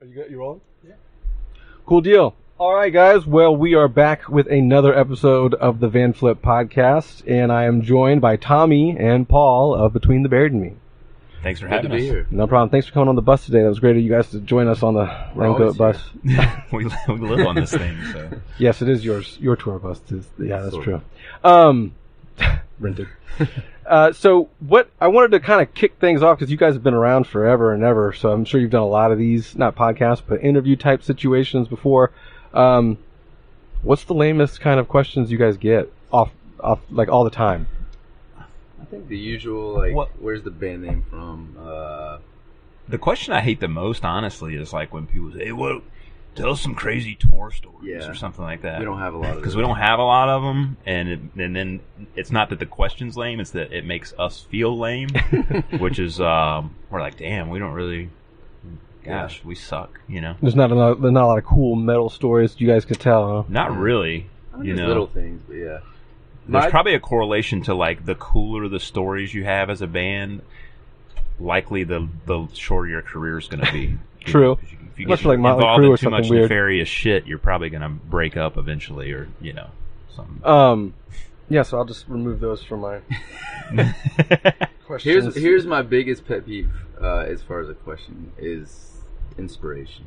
Are you good? You rolling? Yeah. Cool deal. All right, guys. Well, we are back with another episode of the Vanflip podcast, and I am joined by Tommy and Paul of Between the Buried and Me. Thanks for having us. Here. No problem. Thanks for coming on the bus today. That was great of you guys to join us on the Lambgoat bus. we live on this thing, so. Yes, it is yours. Your tour bus. Yeah, that's true. Rented. So what I wanted to kind of kick things off, because you guys have been around forever and ever, so I'm sure you've done a lot of these, not podcasts, but interview type situations before. What's the lamest kind of questions you guys get off like all the time? I think the usual, like, where's the band name from? The question I hate the most, honestly, is like when people say, "Hey, tell us some crazy tour stories," or something like that. We don't have a lot of because we don't have a lot of them, and then it's not that the question's lame; it's that it makes us feel lame, which is we're like, damn, we don't really. Gosh, we suck, you know. There's not a lot of cool metal stories you guys could tell, huh? Not really, you know. Little things, but yeah. There's probably a correlation to like the cooler the stories you have as a band, likely the shorter your career is going to be. True. If you get like involved in too much nefarious shit, you're probably going to break up eventually, or something. Yeah, so I'll just remove those from my questions. Here's my biggest pet peeve as far as a question is inspiration.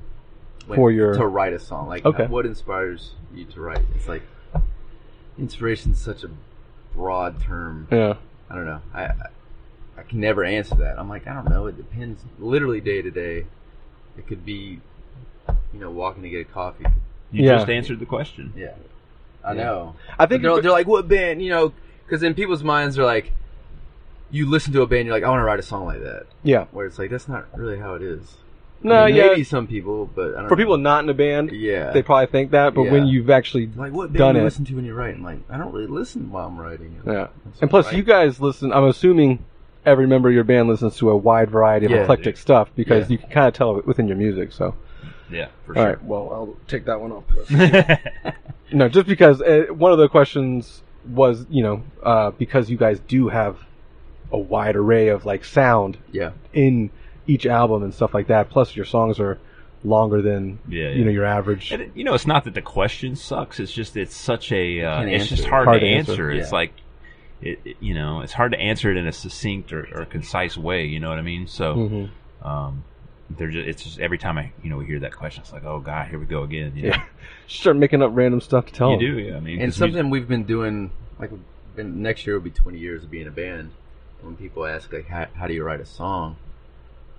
To write a song. Like, what inspires you to write? It's like inspiration's such a broad term. Yeah. I don't know. I can never answer that. I'm like, I don't know. It depends. Literally day to day. It could be, walking to get a coffee. You just answered the question. Yeah. I know. I think they're like, what band? Because in people's minds, they're like, you listen to a band, you're like, I want to write a song like that. Yeah. Where it's like, that's not really how it is. No, maybe some people, but I don't know. people not in a band, yeah, they probably think that. But when you've actually like, what band done do you it, listen to when you're writing? Like, I don't really listen while I'm writing. Yeah. And plus, you guys listen. I'm assuming every member of your band listens to a wide variety of eclectic stuff, because you can kind of tell it within your music. So. Yeah, for sure. All right, well, I'll take that one off the list. No, just because one of the questions was, because you guys do have a wide array of like sound in each album and stuff like that. Plus, your songs are longer than your average. And, it's not that the question sucks. It's just it's such a it's just hard to answer. It's like it's hard to answer it in a succinct or concise way. You know what I mean? So. It's just every time we hear that question, it's like, oh god, here we go again. Yeah, start making up random stuff to tell them. You do, yeah. I mean, and something we've been doing, like, next year will be 20 years of being a band. When people ask, like, how do you write a song?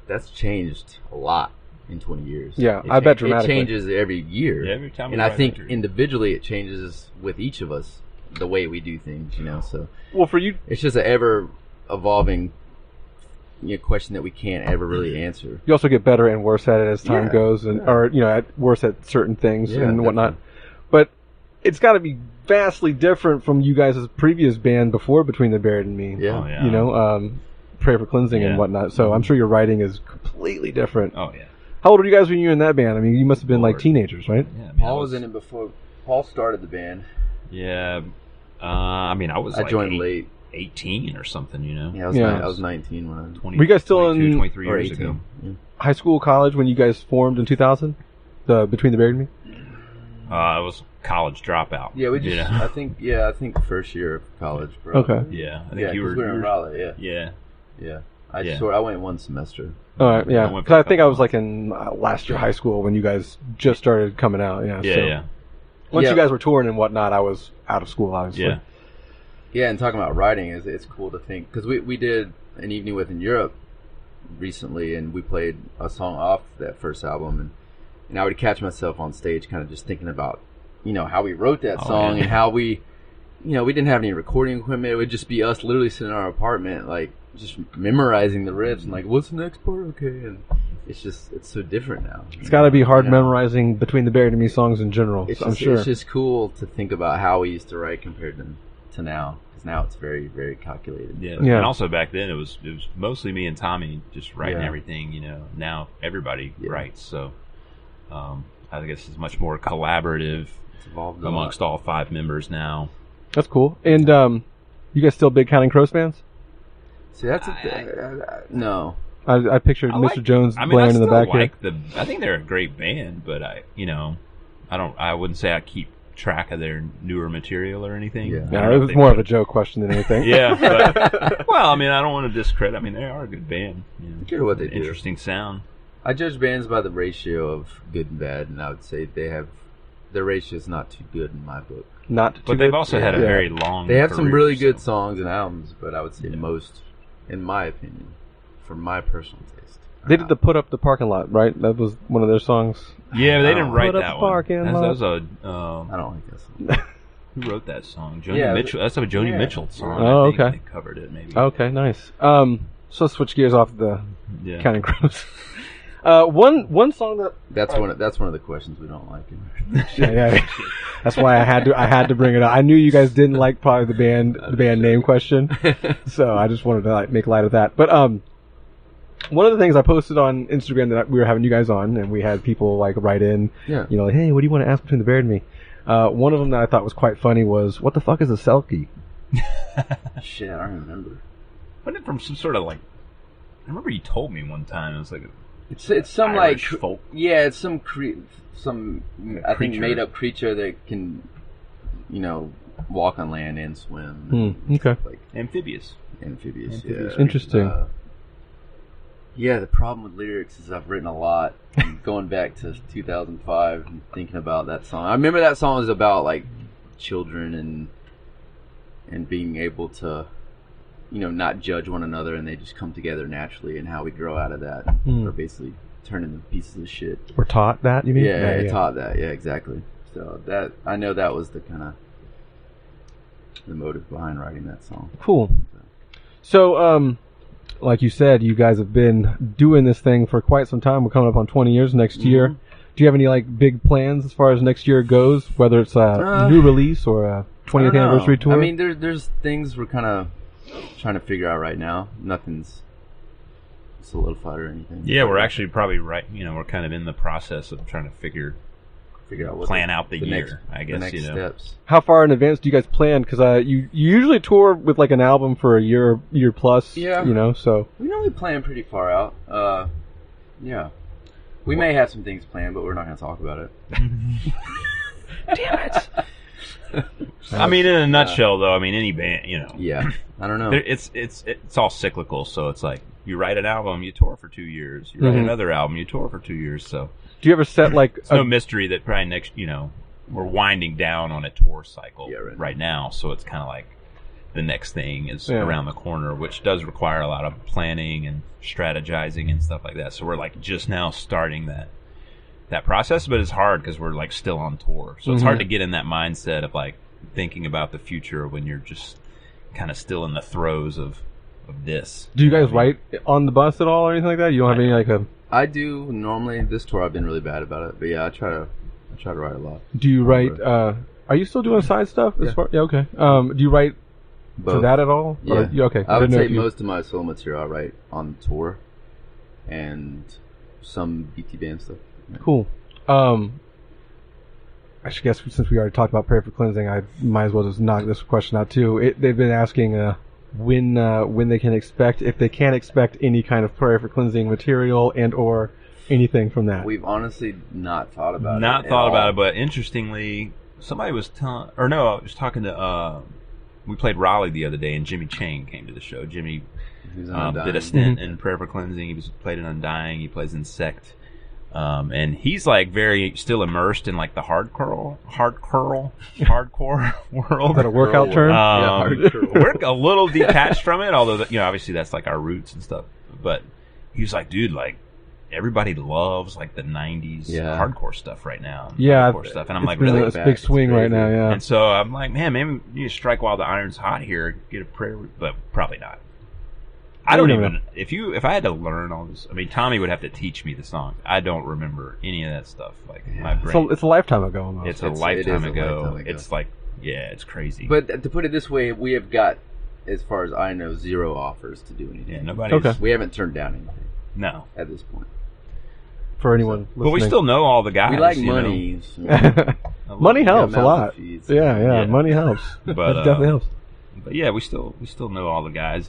That's changed a lot in 20 years. Yeah, I bet dramatically. It changes every year. Yeah, every time. And I think individually it changes with each of us the way we do things. So. Well, for you, it's just an ever evolving. Question that we can't ever really answer. You also get better and worse at it as time goes, or worse at certain things and whatnot. Definitely. But it's got to be vastly different from you guys' previous band before Between the Buried and Me. Yeah. Oh, yeah. Prayer for Cleansing and whatnot. So I'm sure your writing is completely different. Oh yeah. How old were you guys when you were in that band? I mean, you must have been like teenagers, right? Yeah. Paul was in it before. Paul started the band. Yeah. I joined late. 18 or something, Yeah, I was 19 when I was 20. Were you guys still 23 years 18. ago? Yeah. High school, college when you guys formed in 2000? The Between the Buried and Me? It was college dropout. Yeah, we just. I think first year of college. Probably. Okay. Yeah, I think you were in Raleigh. Yeah. Yeah. I went one semester. All right. Yeah. Because I think I was like in last year high school when you guys just started coming out. Yeah. Yeah. Once you guys were touring and whatnot, I was out of school, obviously. Yeah. Yeah, and talking about writing, it's cool to think, because we did an evening with in Europe recently, and we played a song off that first album, and I would catch myself on stage kind of just thinking about, how we wrote that song and how we didn't have any recording equipment. It would just be us literally sitting in our apartment, like, just memorizing the riffs and like, what's the next part? Okay, and it's so different now. It's got to be hard memorizing Between the Buried and Me songs in general. I'm sure it's just cool to think about how we used to write compared to now. Now it's very, very calculated. Yeah. And also back then it was mostly me and Tommy just writing everything. Now everybody writes, so I guess it's much more collaborative. It's evolved amongst all 5 members now. That's cool. And you guys still big Counting Crows fans? See, that's no. I pictured Mr. Jones blaring in the back here. I think they're a great band, but I wouldn't say I keep track of their newer material or anything. Yeah, it was more of a joke question than anything. Yeah, but, well, I mean, I don't want to discredit. I mean, they are a good band. Good at what they do. Interesting sound. I judge bands by the ratio of good and bad, and I would say their ratio is not too good in my book. But they've also had a very long. They have some really good songs and albums, but I would say most, in my opinion, for my personal taste. They did the Put Up the Parking Lot, right? That was one of their songs. Yeah, but they didn't write that one. That was a. I don't like that song. Who wrote that song? Joni Mitchell. That's a Joni Mitchell song. Oh, okay. They covered it, maybe. Okay, nice. So let's switch gears off the kind of gross. One song that that's one of the questions we don't like. Yeah. That's why I had to bring it up. I knew you guys didn't like probably the band name question, so I just wanted to make light of that. But one of the things I posted on Instagram that we were having you guys on, and we had people write in, hey, what do you want to ask between the bear and me? One of them that I thought was quite funny was, what the fuck is a selkie? Shit, I don't remember. Wasn't it from some sort of I remember you told me one time it was it's some Irish folk. Yeah, it's some I think made up creature that can walk on land and swim. Okay. Amphibious. Yeah. Interesting. The problem with lyrics is I've written a lot. Going back to 2005 and thinking about that song. I remember that song was about children and being able to not judge one another, and they just come together naturally, and how we grow out of that. Or basically turn into pieces of shit. We're taught that, you mean? Yeah, taught that. Yeah, exactly. So I know that was the kind of the motive behind writing that song. Cool. So, like you said, you guys have been doing this thing for quite some time. We're coming up on 20 years next year. Do you have any big plans as far as next year goes, whether it's a new release or a 20th anniversary tour? I mean, there's things we're kind of trying to figure out right now. Nothing's solidified or anything. Yeah, we're actually probably right. We're kind of in the process of trying to figure out plan out the year. Next, I guess the next steps. How far in advance do you guys plan? Because you usually tour with an album for a year plus. Yeah. So we normally plan pretty far out. Yeah. We may have some things planned, but we're not going to talk about it. Damn it. I mean, in a nutshell, though, any band, Yeah, I don't know. It's all cyclical, so it's you write an album, you tour for 2 years. You write another album, you tour for 2 years. So, do you ever set it's no mystery that probably next, we're winding down on a tour cycle right now, so it's kind of the next thing is around the corner, which does require a lot of planning and strategizing and stuff like that. So we're just now starting that process, but it's hard because we're still on tour, so it's hard to get in that mindset of thinking about the future when you're just kind of still in the throes of this. Do you guys write on the bus at all or anything like that? You don't have any I do normally. This tour I've been really bad about it, but yeah, I try to write a lot. Do you write? Are you still doing side stuff? Yeah. Okay. Do you write for that at all? Yeah. Okay. I would say most of my solo material I write on tour, and some BTBAM stuff. Cool. I should guess since we already talked about prayer for cleansing, I might as well just knock this question out too. They've been asking when they can expect, if they can expect any kind of prayer for cleansing material and or anything from that. We've honestly not thought about it. Not thought about it, but interestingly, somebody was I was talking to. We played Raleigh the other day, and Jimmy Chang came to the show. Jimmy did a stint in prayer for cleansing. He played in Undying. He plays in Sect. And he's very still immersed in the hardcore world. Is that a workout term? We're a little detached from it, although obviously that's our roots and stuff. But he was dude, everybody loves the 90s hardcore stuff right now. Hardcore stuff, and I'm really it's a big swing right now. Yeah, and so I'm man, maybe you strike while the iron's hot here, get a prayer, but probably not. I don't even. If I had to learn all this, Tommy would have to teach me the song. I don't remember any of that stuff. My brain. So it's a lifetime ago almost. It's a lifetime ago. It's it's crazy. But to put it this way, we have got, as far as I know, 0 offers to do anything. Yeah, nobody. Okay. We haven't turned down anything. No, at this point. For anyone listening. But we still know all the guys. We like money. Money helps a lot. Yeah, money helps. But that definitely helps. But yeah, we still know all the guys.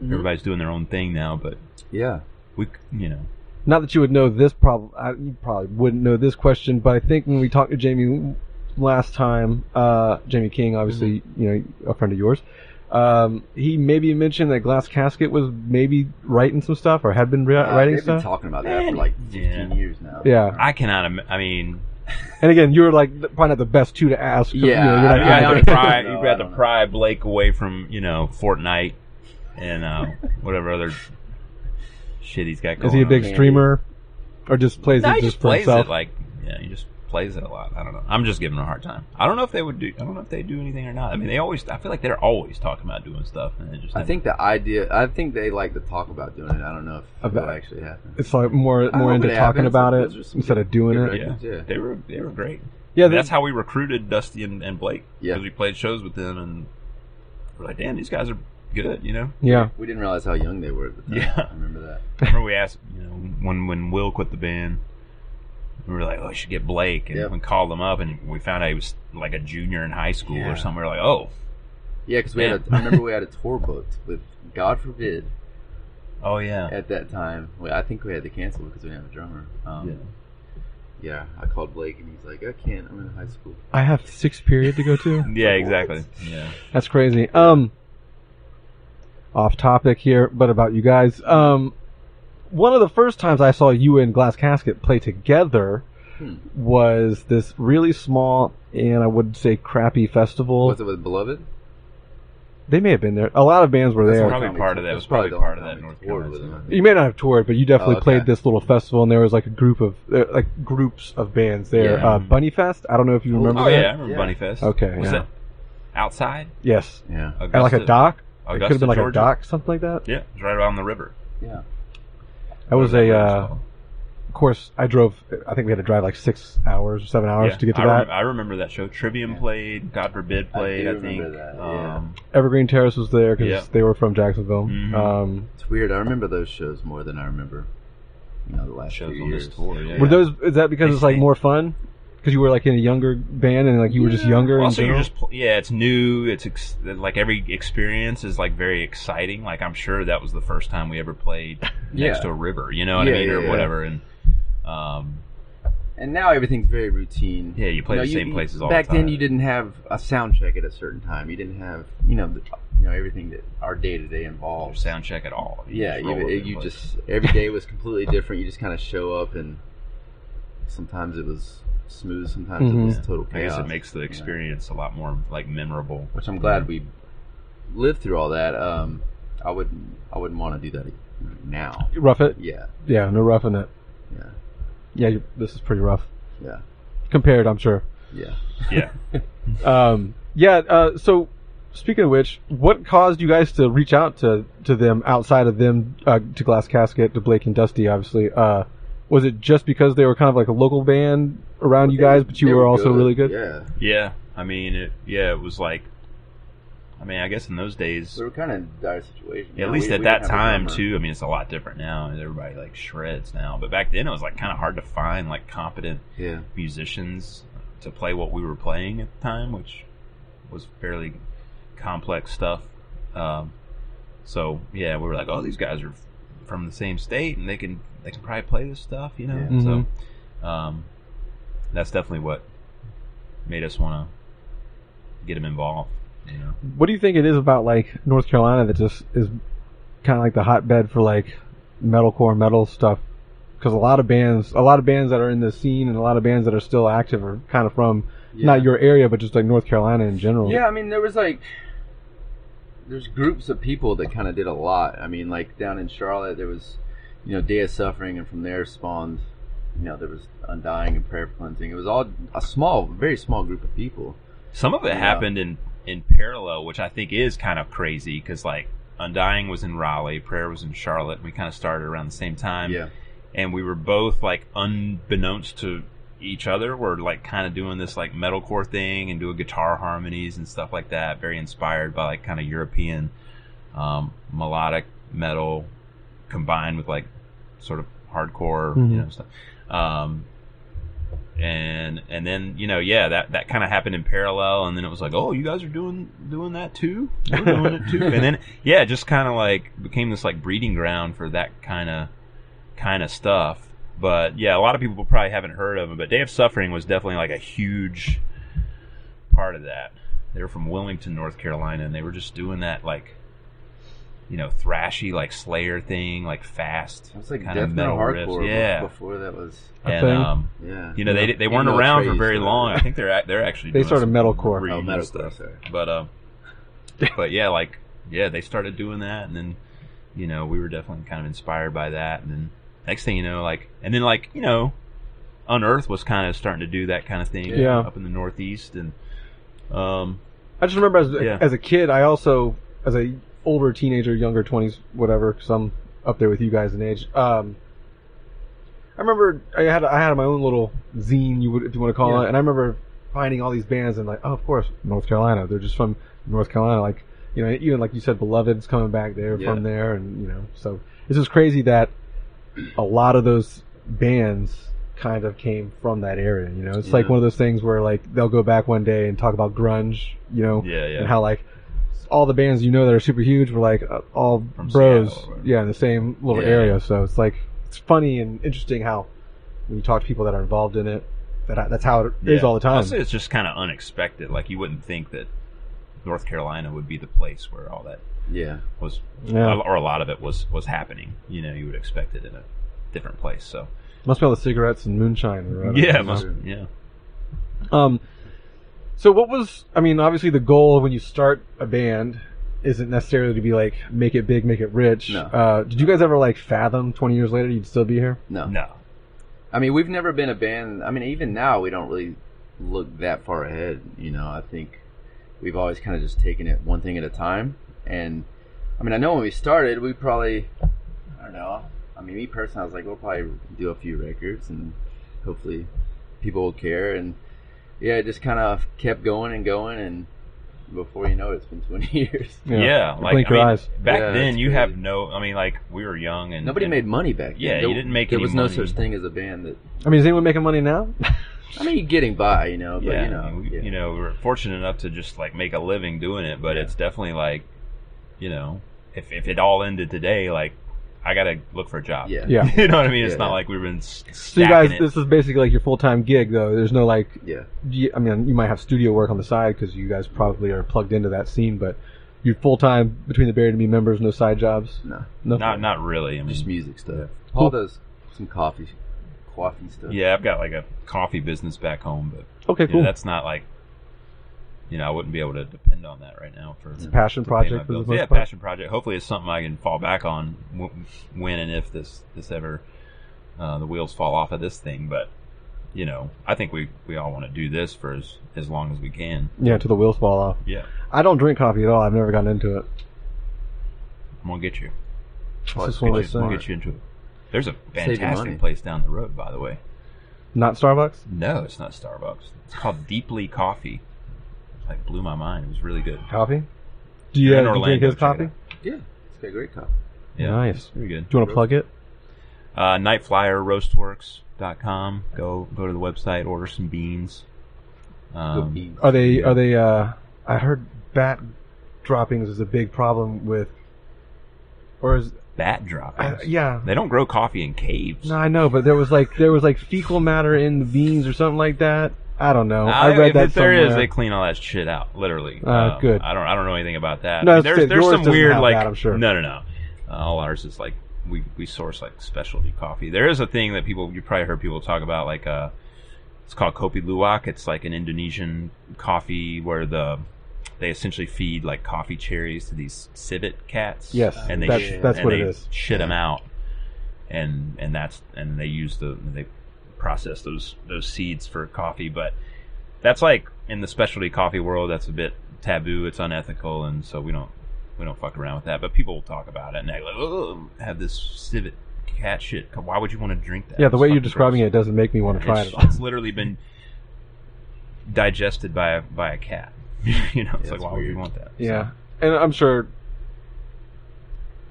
everybody's doing their own thing now. But yeah, we, you know, not that you would know this you probably wouldn't know this question, but I think when we talked to Jamie last time, Jamie King, obviously, you know, a friend of yours, he maybe mentioned that Glass Casket was maybe writing some stuff or had been writing they've stuff. Been talking about that for like 15 years now. Yeah, I cannot. I mean, and again, you were like probably not the best two to ask. Yeah, you know, you're not, you had to pry Blake away from, you know, Fortnite and whatever other shit he's got going on. Is he a big streamer, or just plays it just for himself? It like, yeah, he just plays it a lot. I don't know. I'm just giving him a hard time. I don't know if they would do. I don't know if they do anything or not. I mean, they always. I feel like they're always talking about doing stuff, and it just. I think the idea. I think they like to talk about doing it. I don't know if it actually happens. It's like more into talking about it instead of doing it. Yeah, they were great. Yeah, that's how we recruited Dusty and Blake. Yeah, because we played shows with them, and we're like, damn, these guys are good, you know. Yeah, we didn't realize how young they were at the time. Yeah, I remember that. I remember we asked, you know, when Will quit the band, we were like, oh, we should get Blake, and we called him up, and we found out he was like a junior in high school or something. We were like, oh, yeah, because I remember we had a tour booked with God Forbid. Oh yeah. At that time, I think we had to cancel because we didn't have a drummer. Yeah, I called Blake and he's like, I can't. I'm in high school. I have 6th period to go to. Yeah, exactly. Yeah, that's crazy. Off topic here, but about you guys. One of the first times I saw you and Glass Casket play together was this really small and I would say crappy festival. Was it with Beloved? They may have been there. A lot of bands were there. Probably part of that. It was probably part of that North Carolina. You may not have toured, but you definitely played this little festival, and there was like a group of groups of bands there. Yeah. Bunny Fest. I don't know if you remember that. Yeah, I remember Bunny Fest. Okay. Was that outside? Yes. Yeah. At like a dock. It could have been like a dock, something like that. Yeah, it was right around the river. Yeah. That was of course, I drove. I think we had to drive like 6 hours or 7 hours to get to that. I remember that show. Trivium played. God Forbid played. I think. That, Evergreen Terrace was there because they were from Jacksonville. Mm-hmm. It's weird. I remember those shows more than I remember. You know, the last shows few on years. This tour. Yeah. Were those? Is that because it's like more fun? Because you were like in a younger band and like you were just younger. Also, you're just it's new. It's like every experience is like very exciting. Like I'm sure that was the first time we ever played next to a river. You know what I mean, or whatever. And now everything's very routine. Yeah, you play the same places all the time. Back then, you didn't have a sound check at a certain time. You didn't have, everything that our day to day involves. Sound check at all. You just every day was completely different. You just kind of show up, and sometimes it was smooth, sometimes it was total chaos. I guess it makes the experience a lot more like memorable. Which I'm glad we lived through all that. I wouldn't want to do that now. Rough it? Yeah. Yeah, no roughing it. Yeah. Yeah, this is pretty rough. Yeah. Compared, I'm sure. Yeah. Yeah. So, speaking of which, what caused you guys to reach out to them outside of them, to Glass Casket, to Blake and Dusty, obviously? Was it just because they were kind of like a local band around you guys, but you were also really good? Yeah. Yeah. I mean, it was like, I guess in those days... We were kind of in a dire situation. Yeah, at least at that time, too. I mean, it's a lot different now. Everybody, like, shreds now. But back then, it was, like, kind of hard to find, like, competent musicians to play what we were playing at the time, which was fairly complex stuff. So, yeah, we were like, oh, these guys are from the same state, and they can probably play this stuff, you know? Yeah. So, that's definitely what made us want to get them involved. You know. What do you think it is about like North Carolina that just is kind of like the hotbed for like metalcore metal stuff? Because a lot of bands that are in the scene and a lot of bands that are still active are kind of from not your area, but just like North Carolina in general. Yeah, I mean, there's groups of people that kind of did a lot. I mean, like down in Charlotte, there was, Day of Suffering, and from there spawned, there was Undying and Prayer for Cleansing. It was all a very small group of people. Some of it happened in parallel, which I think is kind of crazy because like Undying was in Raleigh, Prayer was in Charlotte. We kind of started around the same time, and we were both like unbeknownst to each other, we're like kind of doing this like metalcore thing and doing guitar harmonies and stuff like that. Very inspired by like kind of European melodic metal combined with like sort of hardcore stuff. And then that kind of happened in parallel, and then it was like, oh, you guys are doing that too? We're doing it too. And then it just kind of like became this like breeding ground for that kind of stuff. But yeah, a lot of people probably haven't heard of them, but Day of Suffering was definitely like a huge part of that. They were from Wilmington, North Carolina, and they were just doing that like, thrashy like Slayer thing, like fast, it's like kind of metal riffs. Yeah, before that was and yeah. They weren't around for very long. I think they're actually they doing started metalcore. Oh, metalcore stuff. But they started doing that, and then we were definitely kind of inspired by that, and then next thing you know, Unearth was kind of starting to do that kind of thing up in the Northeast, and I just remember as a kid, I also, as a older teenager, younger 20s, whatever, because I'm up there with you guys in age. I remember I had my own little zine, if you want to call it, and I remember finding all these bands and like, oh, of course, North Carolina. They're just from North Carolina. Like, even like you said, Beloved's coming back there from there, and so it's just crazy that a lot of those bands kind of came from that area. It's like one of those things where like they'll go back one day and talk about grunge, and how like all the bands that are super huge were like all from bros, Seattle, in the same little area. So it's like it's funny and interesting how when you talk to people that are involved in it, that's how it is all the time. Also, it's just kind of unexpected. Like you wouldn't think that North Carolina would be the place where all that was, or a lot of it was happening. You would expect it in a different place. So must be all the cigarettes and moonshine. Or whatever. So what was, obviously the goal when you start a band isn't necessarily to be like, make it big, make it rich. No. Did you guys ever like fathom 20 years later you'd still be here? No. We've never been a band, even now we don't really look that far ahead. I think we've always kind of just taken it one thing at a time. And, I know when we started, we probably, I don't know, me personally, I was like, we'll probably do a few records and hopefully people will care. And it just kind of kept going, and before you know it, it's been 20 years. Blink your eyes. Back then, you have no. We were young and nobody made money back then. Yeah, you didn't make. There was no such thing as a band that. Is anyone making money now? Getting by, but we were fortunate enough to just like make a living doing it, but it's definitely like, if it all ended today, like. I gotta look for a job. Yeah. You know what I mean? It's not like we've been So you guys, this is basically like your full-time gig, though. There's no like... Yeah. You might have studio work on the side because you guys probably are plugged into that scene, but you're full-time between the Buried in Me members, no side jobs? No. Not really. Just music stuff. Paul does some coffee stuff. Yeah, I've got like a coffee business back home, but... Okay, cool. That's not like... I wouldn't be able to depend on that right now. It's a passion project for the most part. Passion project. Hopefully it's something I can fall back on when and if this ever, the wheels fall off of this thing. But, I think we all want to do this for as long as we can. Yeah, till the wheels fall off. Yeah. I don't drink coffee at all. I've never gotten into it. I'm going to get you. We'll get you into it. There's a fantastic place down the road, by the way. Not Starbucks? No, it's not Starbucks. It's called Deeply Coffee. Like blew my mind. It was really good. Coffee? Do you drink his coffee? Yeah, it's got great coffee. Yeah, nice. Very good. Do you want to plug it? Nightflyerroastworks.com. Go to the website. Order some beans. Beans. Are they? I heard bat droppings is a big problem with. Or is bat droppings? Yeah. They don't grow coffee in caves. No, I know, but there was like fecal matter in the beans or something like that. I don't know. I read that if there somewhere. Is, they clean all that shit out, literally. Good. I don't know anything about that. No, there's some weird like. That, I'm sure. No. All ours is like we source like specialty coffee. There is a thing that you probably heard people talk about, like it's called Kopi Luwak. It's like an Indonesian coffee where they essentially feed like coffee cherries to these civet cats. Yes, and that's what it is. Shit them out, and they use they process those seeds for coffee. But that's like in the specialty coffee world, that's a bit taboo. It's unethical, and so we don't fuck around with that. But people will talk about it, and they like, oh, have this civet cat shit. Why would you want to drink that? Yeah, the way you're describing it doesn't make me want to try it at all. It's literally been digested by a cat. It's like, why would you want that? Yeah, and I'm sure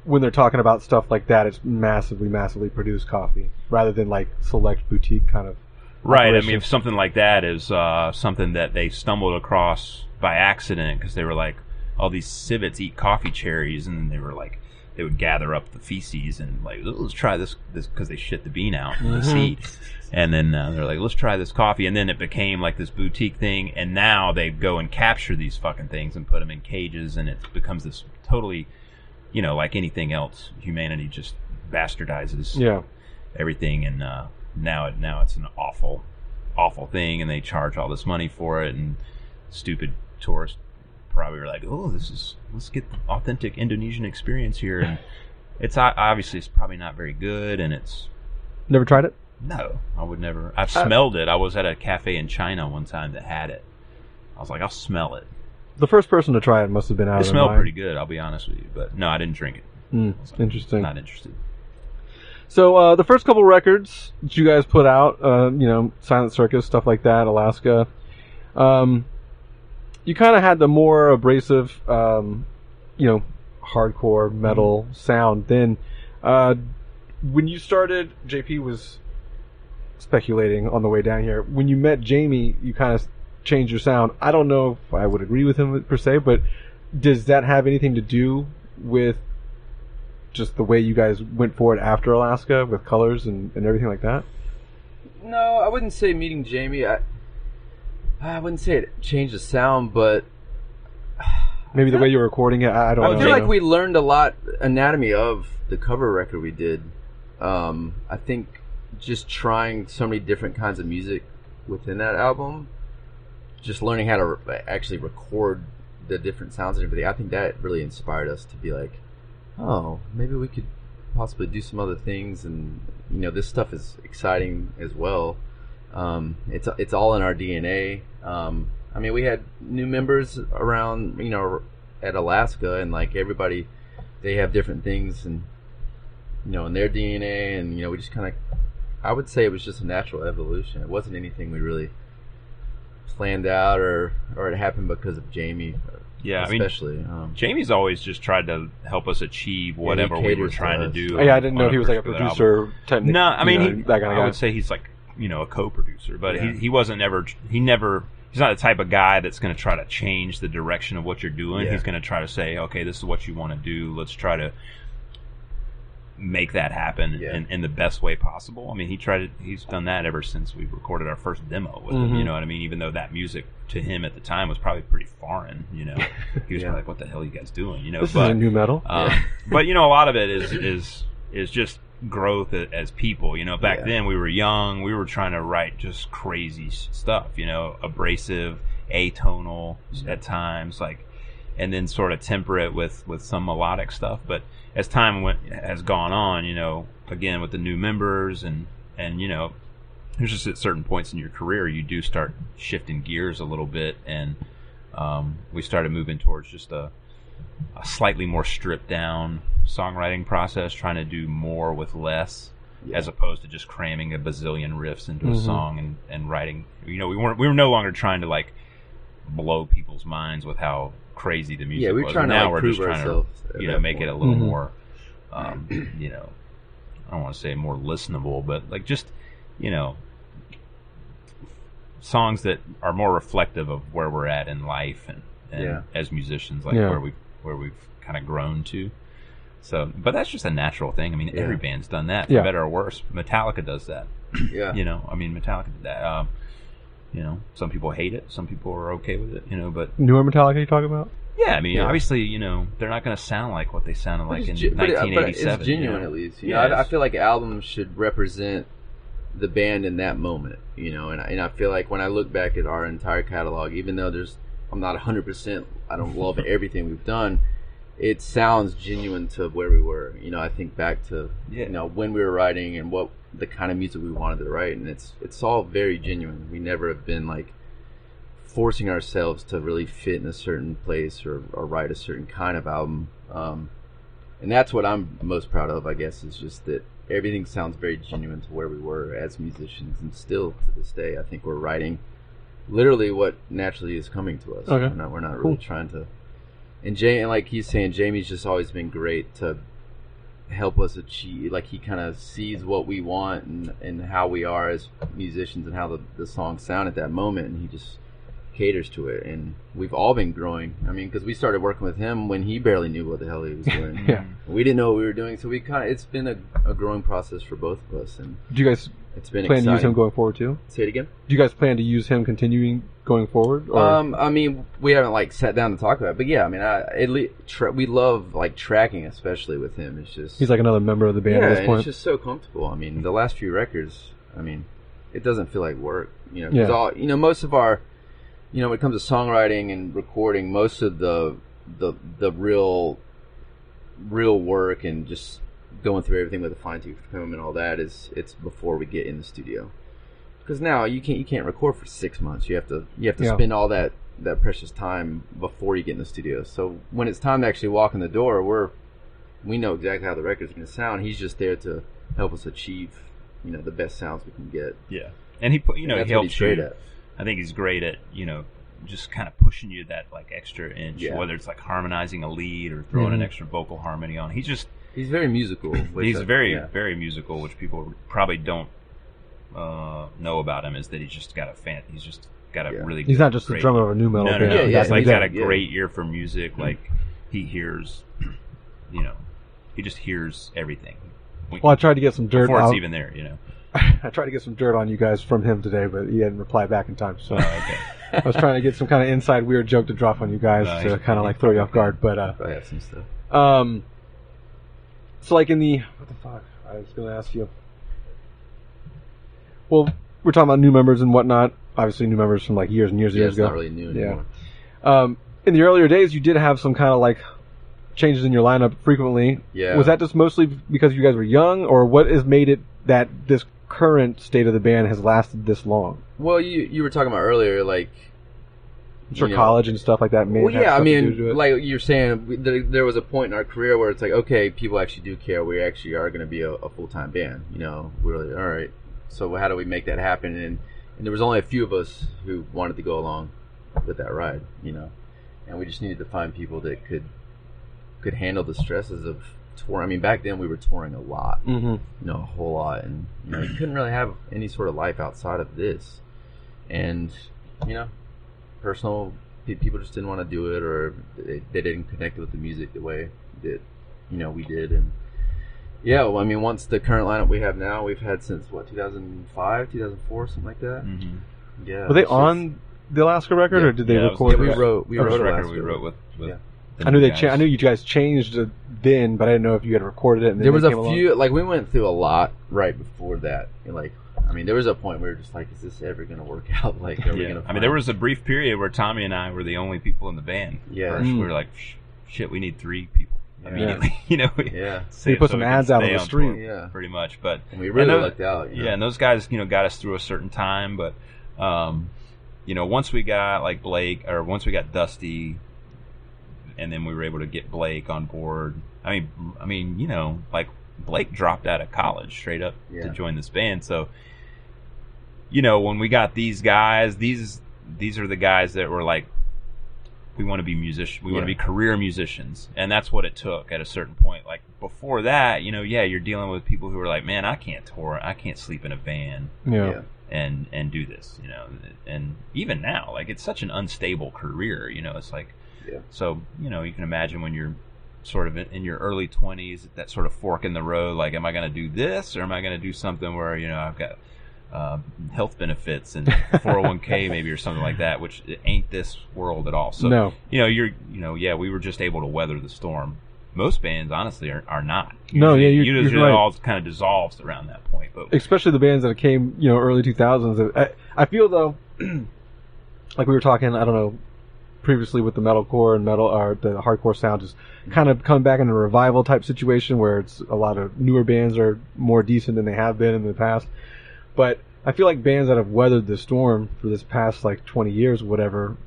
when they're talking about stuff like that, it's massively produced coffee rather than like select boutique kind of Right. operation. I mean, if something like that is something that they stumbled across by accident because they were like, all these civets eat coffee cherries, and they were like, they would gather up the feces and like, let's try this because they shit the bean out, the seed. And then they're like, let's try this coffee. And then it became like this boutique thing. And now they go and capture these fucking things and put them in cages. And it becomes this totally, like anything else. Humanity just bastardizes everything. And now it's an awful, awful thing. And they charge all this money for it. And stupid tourists probably were like, oh, let's get the authentic Indonesian experience here. And it's obviously it's probably not very good. And it's... Never tried it? No, I would never. I've smelled it. I was at a cafe in China one time that had it. I was like, I'll smell it. The first person to try it must have been out of It smelled pretty good, I'll be honest with you. But no, I didn't drink it. Like, interesting. Not interested. So the first couple records that you guys put out, Silent Circus, stuff like that, Alaska, you kind of had the more abrasive, hardcore metal sound. Then when you started, JP was speculating on the way down here. When you met Jamie, you kind of changed your sound. I don't know if I would agree with him per se, but does that have anything to do with just the way you guys went forward after Alaska with colors and everything like that? No, I wouldn't say meeting Jamie. I wouldn't say it changed the sound, but maybe the way you were recording it. I don't know. I feel like we learned a lot anatomy of the cover record we did. I think just trying so many different kinds of music within that album, just learning how to actually record the different sounds and everything, I think that really inspired us to be like, oh, maybe we could possibly do some other things, and this stuff is exciting as well. It's all in our DNA. I mean, we had new members around, at Alaska, and like everybody, they have different things and in their DNA, and we just kind of, I would say it was just a natural evolution. It wasn't anything we really planned out, or it happened because of Jamie. Yeah, especially. Jamie's always just tried to help us achieve whatever we were trying to do. I didn't know if he was like a producer type. No, I mean, that kind of guy. I would say he's like a co-producer, but he wasn't ever. He's not the type of guy that's going to try to change the direction of what you're doing. Yeah. He's going to try to say, okay, this is what you want to do. Let's try to make that happen in the best way possible. I mean, he's done that ever since we recorded our first demo with him, you know what I mean? Even though that music to him at the time was probably pretty foreign, he was probably like, what the hell are you guys doing? This is new metal. But a lot of it is just growth as people. Back then we were young, we were trying to write just crazy stuff, abrasive, atonal at times, and then sort of temper it with some melodic stuff. But as time has gone on, again with the new members and there's just at certain points in your career you do start shifting gears a little bit, and we started moving towards just a slightly more stripped down songwriting process, trying to do more with less, as opposed to just cramming a bazillion riffs into a song and writing. We were no longer trying to blow people's minds with how crazy the music was. Now we're just trying to make it a little more I don't want to say more listenable, but just songs that are more reflective of where we're at in life and as musicians, where we've kind of grown to. So, but that's just a natural thing. I mean, every band's done that, for better or worse. Metallica does that. Metallica did that. Some people hate it, some people are okay with it, but... Newer Metallica you talking about? Yeah, I mean, obviously, they're not going to sound like what they sounded like in 1987. But it's genuine, at least. I feel like albums should represent the band in that moment, and I feel like when I look back at our entire catalog, even though I'm not 100%, I don't love everything we've done, it sounds genuine to where we were. I think back to, when we were writing and what the kind of music we wanted to write, and it's all very genuine. We never have been forcing ourselves to really fit in a certain place or write a certain kind of album, and that's what I'm most proud of, I guess, is just that everything sounds very genuine to where we were as musicians, and still to this day I think we're writing literally what naturally is coming to us. Okay. We're not really trying to, and like he's saying, Jamie's just always been great to help us achieve, like he kind of sees what we want and how we are as musicians and how the songs sound at that moment, and he just caters to it. And we've all been growing. I mean, because we started working with him when he barely knew what the hell he was doing. Yeah, we didn't know what we were doing, so it's been a growing process for both of us. And do you guys it's been plan exciting. to use him going forward too? Say it again. Do you guys plan to use him continuing going forward? Or? I mean, we haven't like sat down to talk about it, but yeah, I mean, we love like tracking, especially with him. It's just he's like another member of the band at this point. It's just so comfortable. I mean, the last few records, I mean, it doesn't feel like work. You know, because most of our, when it comes to songwriting and recording, most of the real work and just going through everything with a fine-tooth comb and all that it's before we get in the studio. Because now you can't record for 6 months. You have to spend all that precious time before you get in the studio. So when it's time to actually walk in the door, we know exactly how the record's going to sound. He's just there to help us achieve, the best sounds we can get. Yeah, and he helps you. I think he's great at just kind of pushing you that like extra inch, whether it's like harmonizing a lead or throwing an extra vocal harmony on. He's very musical. He's very musical, which people probably don't know about him, is that he's just got a really. He's not just a drummer of a new metal band. No. He's got a great ear for music. Like he hears, he just hears everything. Well, I tried to get some dirt before it's even there. I tried to get some dirt on you guys from him today, but he hadn't replied back in time. So okay. I was trying to get some kind of inside weird joke to drop on you guys to kind of like throw you off guard. But I have some stuff. So like in the what the fuck? I was going to ask you. Well, we're talking about new members and whatnot. Obviously, new members from like years and years ago. It's not really new anymore. In the earlier days, you did have some kind of like changes in your lineup frequently. Yeah. Was that just mostly because you guys were young, or what has made it that this current state of the band has lasted this long? Well, you were talking about earlier, like I'm sure college and stuff like that. Well, yeah, I mean, like you're saying, there was a point in our career where it's like, okay, people actually do care. We actually are going to be a full-time band. We're like, all right. So how do we make that happen? And there was only a few of us who wanted to go along with that ride, and we just needed to find people that could handle the stresses of touring. I mean, back then we were touring a lot, a whole lot, and you couldn't really have any sort of life outside of this. And personal people just didn't want to do it, or they didn't connect with the music the way that we did. And I mean, once the current lineup we have now, we've had since 2005, 2004, something like that. Yeah. Were they on the Alaska record, or did they record? Yeah, we wrote record. We wrote with I knew I knew you guys changed it then, but I didn't know if you had recorded it. And there was a few, like we went through a lot right before that. I mean, there was a point where we were just like, is this ever going to work out? Like, are we going to? I mean, there was a brief period where Tommy and I were the only people in the band. Yeah, we were like, shit, we need 3 people immediately. We put some ads out on the street. Pretty much. But and we really lucked out. Yeah, and those guys, got us through a certain time. But once we got like Blake, or once we got Dusty, and then we were able to get Blake on board. I mean, like Blake dropped out of college straight up to join this band. So, when we got these guys, these are the guys that were like, we want to be musicians. We want to be career musicians, and that's what it took at a certain point. Like before that, you're dealing with people who are like, man, I can't tour, I can't sleep in a van, and do this, And even now, like it's such an unstable career, It's like. Yeah. So, you can imagine when you're sort of in your early 20s, that sort of fork in the road, like, am I going to do this, or am I going to do something where, I've got health benefits and 401k maybe, or something like that, which ain't this world at all. So, no. We were just able to weather the storm. Most bands, honestly, are not. No, Usually you're right. It all kind of dissolves around that point. But especially the bands that came, early 2000s. I feel, though, like we were talking, I don't know, previously with the metalcore and the hardcore sound, just kind of coming back in a revival type situation where it's a lot of newer bands are more decent than they have been in the past. But I feel like bands that have weathered the storm for this past like 20 years or whatever,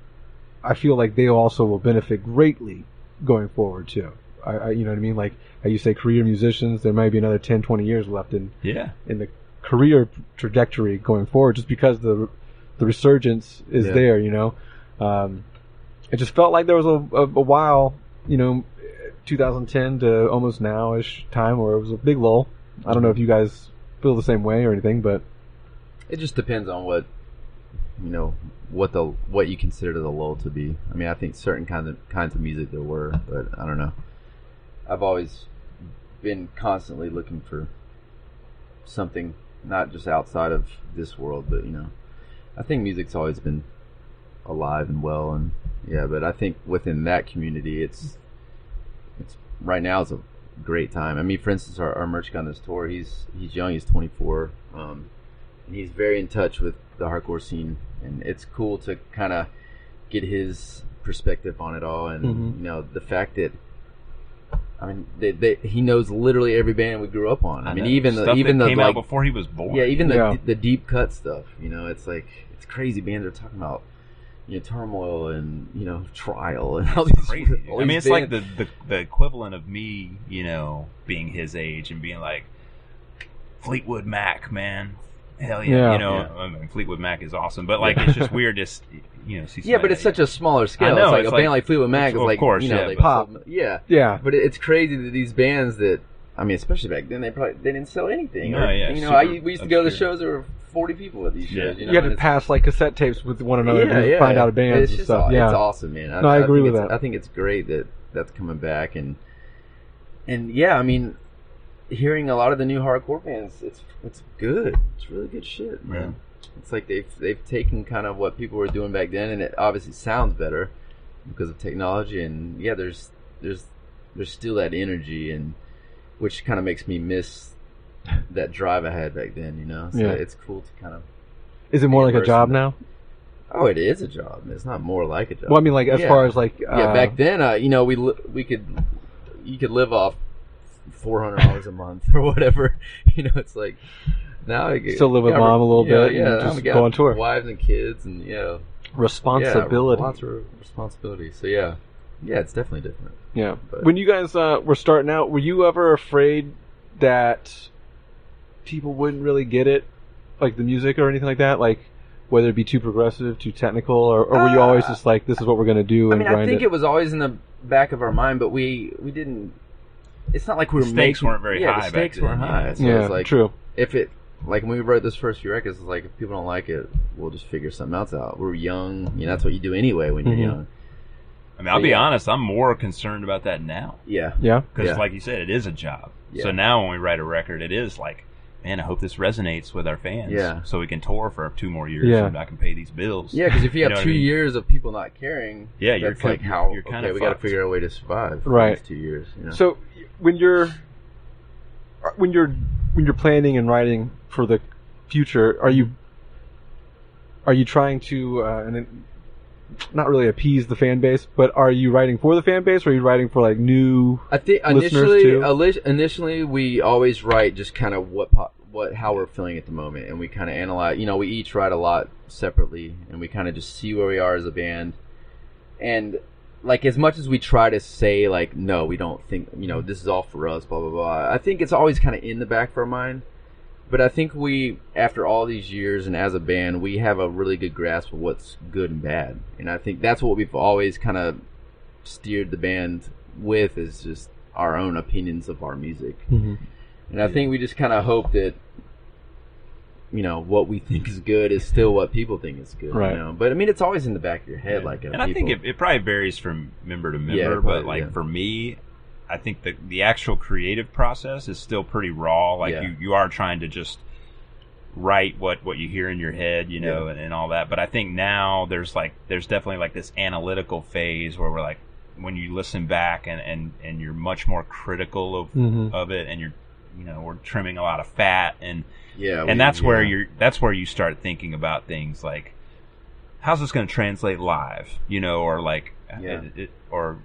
I feel like they also will benefit greatly going forward too. You know what I mean? Like how you say, career musicians, there might be another 10, 20 years left in the career trajectory going forward, just because the resurgence is there. It just felt like there was a while, 2 2010 to almost now-ish time where it was a big lull. I don't know if you guys feel the same way or anything, but it just depends on what you consider the lull to be. I mean, I think certain kinds of music there were, but I don't know. I've always been constantly looking for something not just outside of this world, but I think music's always been alive and well, and but I think within that community, it's right now is a great time. I mean, for instance, our merch guy on this tour, he's young, he's 24, and he's very in touch with the hardcore scene, and it's cool to kind of get his perspective on it all, and the fact that he knows literally every band we grew up on. I mean, even the came out before he was born. Yeah, even the deep cut stuff. It's like it's crazy. Bands are talking about Turmoil and Trial and all these crazy. All I mean, these it's bands. like the equivalent of me, being his age and being like Fleetwood Mac, man. Hell yeah, I mean, Fleetwood Mac is awesome, but like it's just weird to see. But it's such a smaller scale. I know, it's like a band like Fleetwood Mac is like, course, they pop. Yeah. But it's crazy that these bands that, I mean, especially back then, they didn't sell anything. No, We used to go to the shows. There were 40 people at these shows. You had to pass like cassette tapes with one another to find out bands and stuff. It's awesome, man. I agree with that. I think it's great that that's coming back, and I mean, hearing a lot of the new hardcore bands, it's good. It's really good shit, man. Yeah. It's like they've taken kind of what people were doing back then, and it obviously sounds better because of technology. And there's still that energy, and which kind of makes me miss that drive I had back then. So it's cool to kind of. Is it more like a job now? Oh, it is a job. It's not more like a job. Well, I mean, like as far as like back then, you could live off $400 a month or whatever. It's like. Now I still live with mom a little bit. Yeah, just go on tour. Wives and kids, and responsibility. Lots of responsibility. So it's definitely different. Yeah. But when you guys were starting out, were you ever afraid that people wouldn't really get it, like the music or anything like that, like whether it be too progressive, too technical, or were you always just like, this is what we're going to do? I think it was always in the back of our mind, but we didn't. It's not like we were stakes weren't very high. The stakes weren't high. So yeah, it's like, true. If it. Like when we wrote those first few records, it's like if people don't like it, we'll just figure something else out. We're young, that's what you do anyway when you're young. I mean, I'll be honest, I'm more concerned about that now. Yeah. Because like you said, it is a job. Yeah. So now when we write a record, it is like, man, I hope this resonates with our fans. Yeah. So we can tour for 2 more years and I can pay these bills. Yeah, because if you have 2 years of people not caring, you're like you're kind of we got to figure out a way to survive for these 2 years. So when you're planning and writing for the future, are you trying to not really appease the fan base, but are you writing for the fan base, or are you writing for like new I think initially we always write just kind of how we're feeling at the moment, and we kind of analyze, we each write a lot separately, and we kind of just see where we are as a band. And like, as much as we try to say like, no, we don't think this is all for us, blah blah blah, I think it's always kind of in the back of our mind. But I think we, after all these years and as a band, we have a really good grasp of what's good and bad. And I think that's what we've always kind of steered the band with, is just our own opinions of our music. Mm-hmm. And I think we just kind of hope that, what we think is good is still what people think is good. Right. But I mean, it's always in the back of your head. I think it probably varies from member to member, but for me, I think the actual creative process is still pretty raw. Like you are trying to just write what you hear in your head, and all that. But I think now there's definitely like this analytical phase where we're like, when you listen back and you're much more critical of it, and we're trimming a lot of fat, and that's where you start thinking about things like, how's this going to translate live, or like, or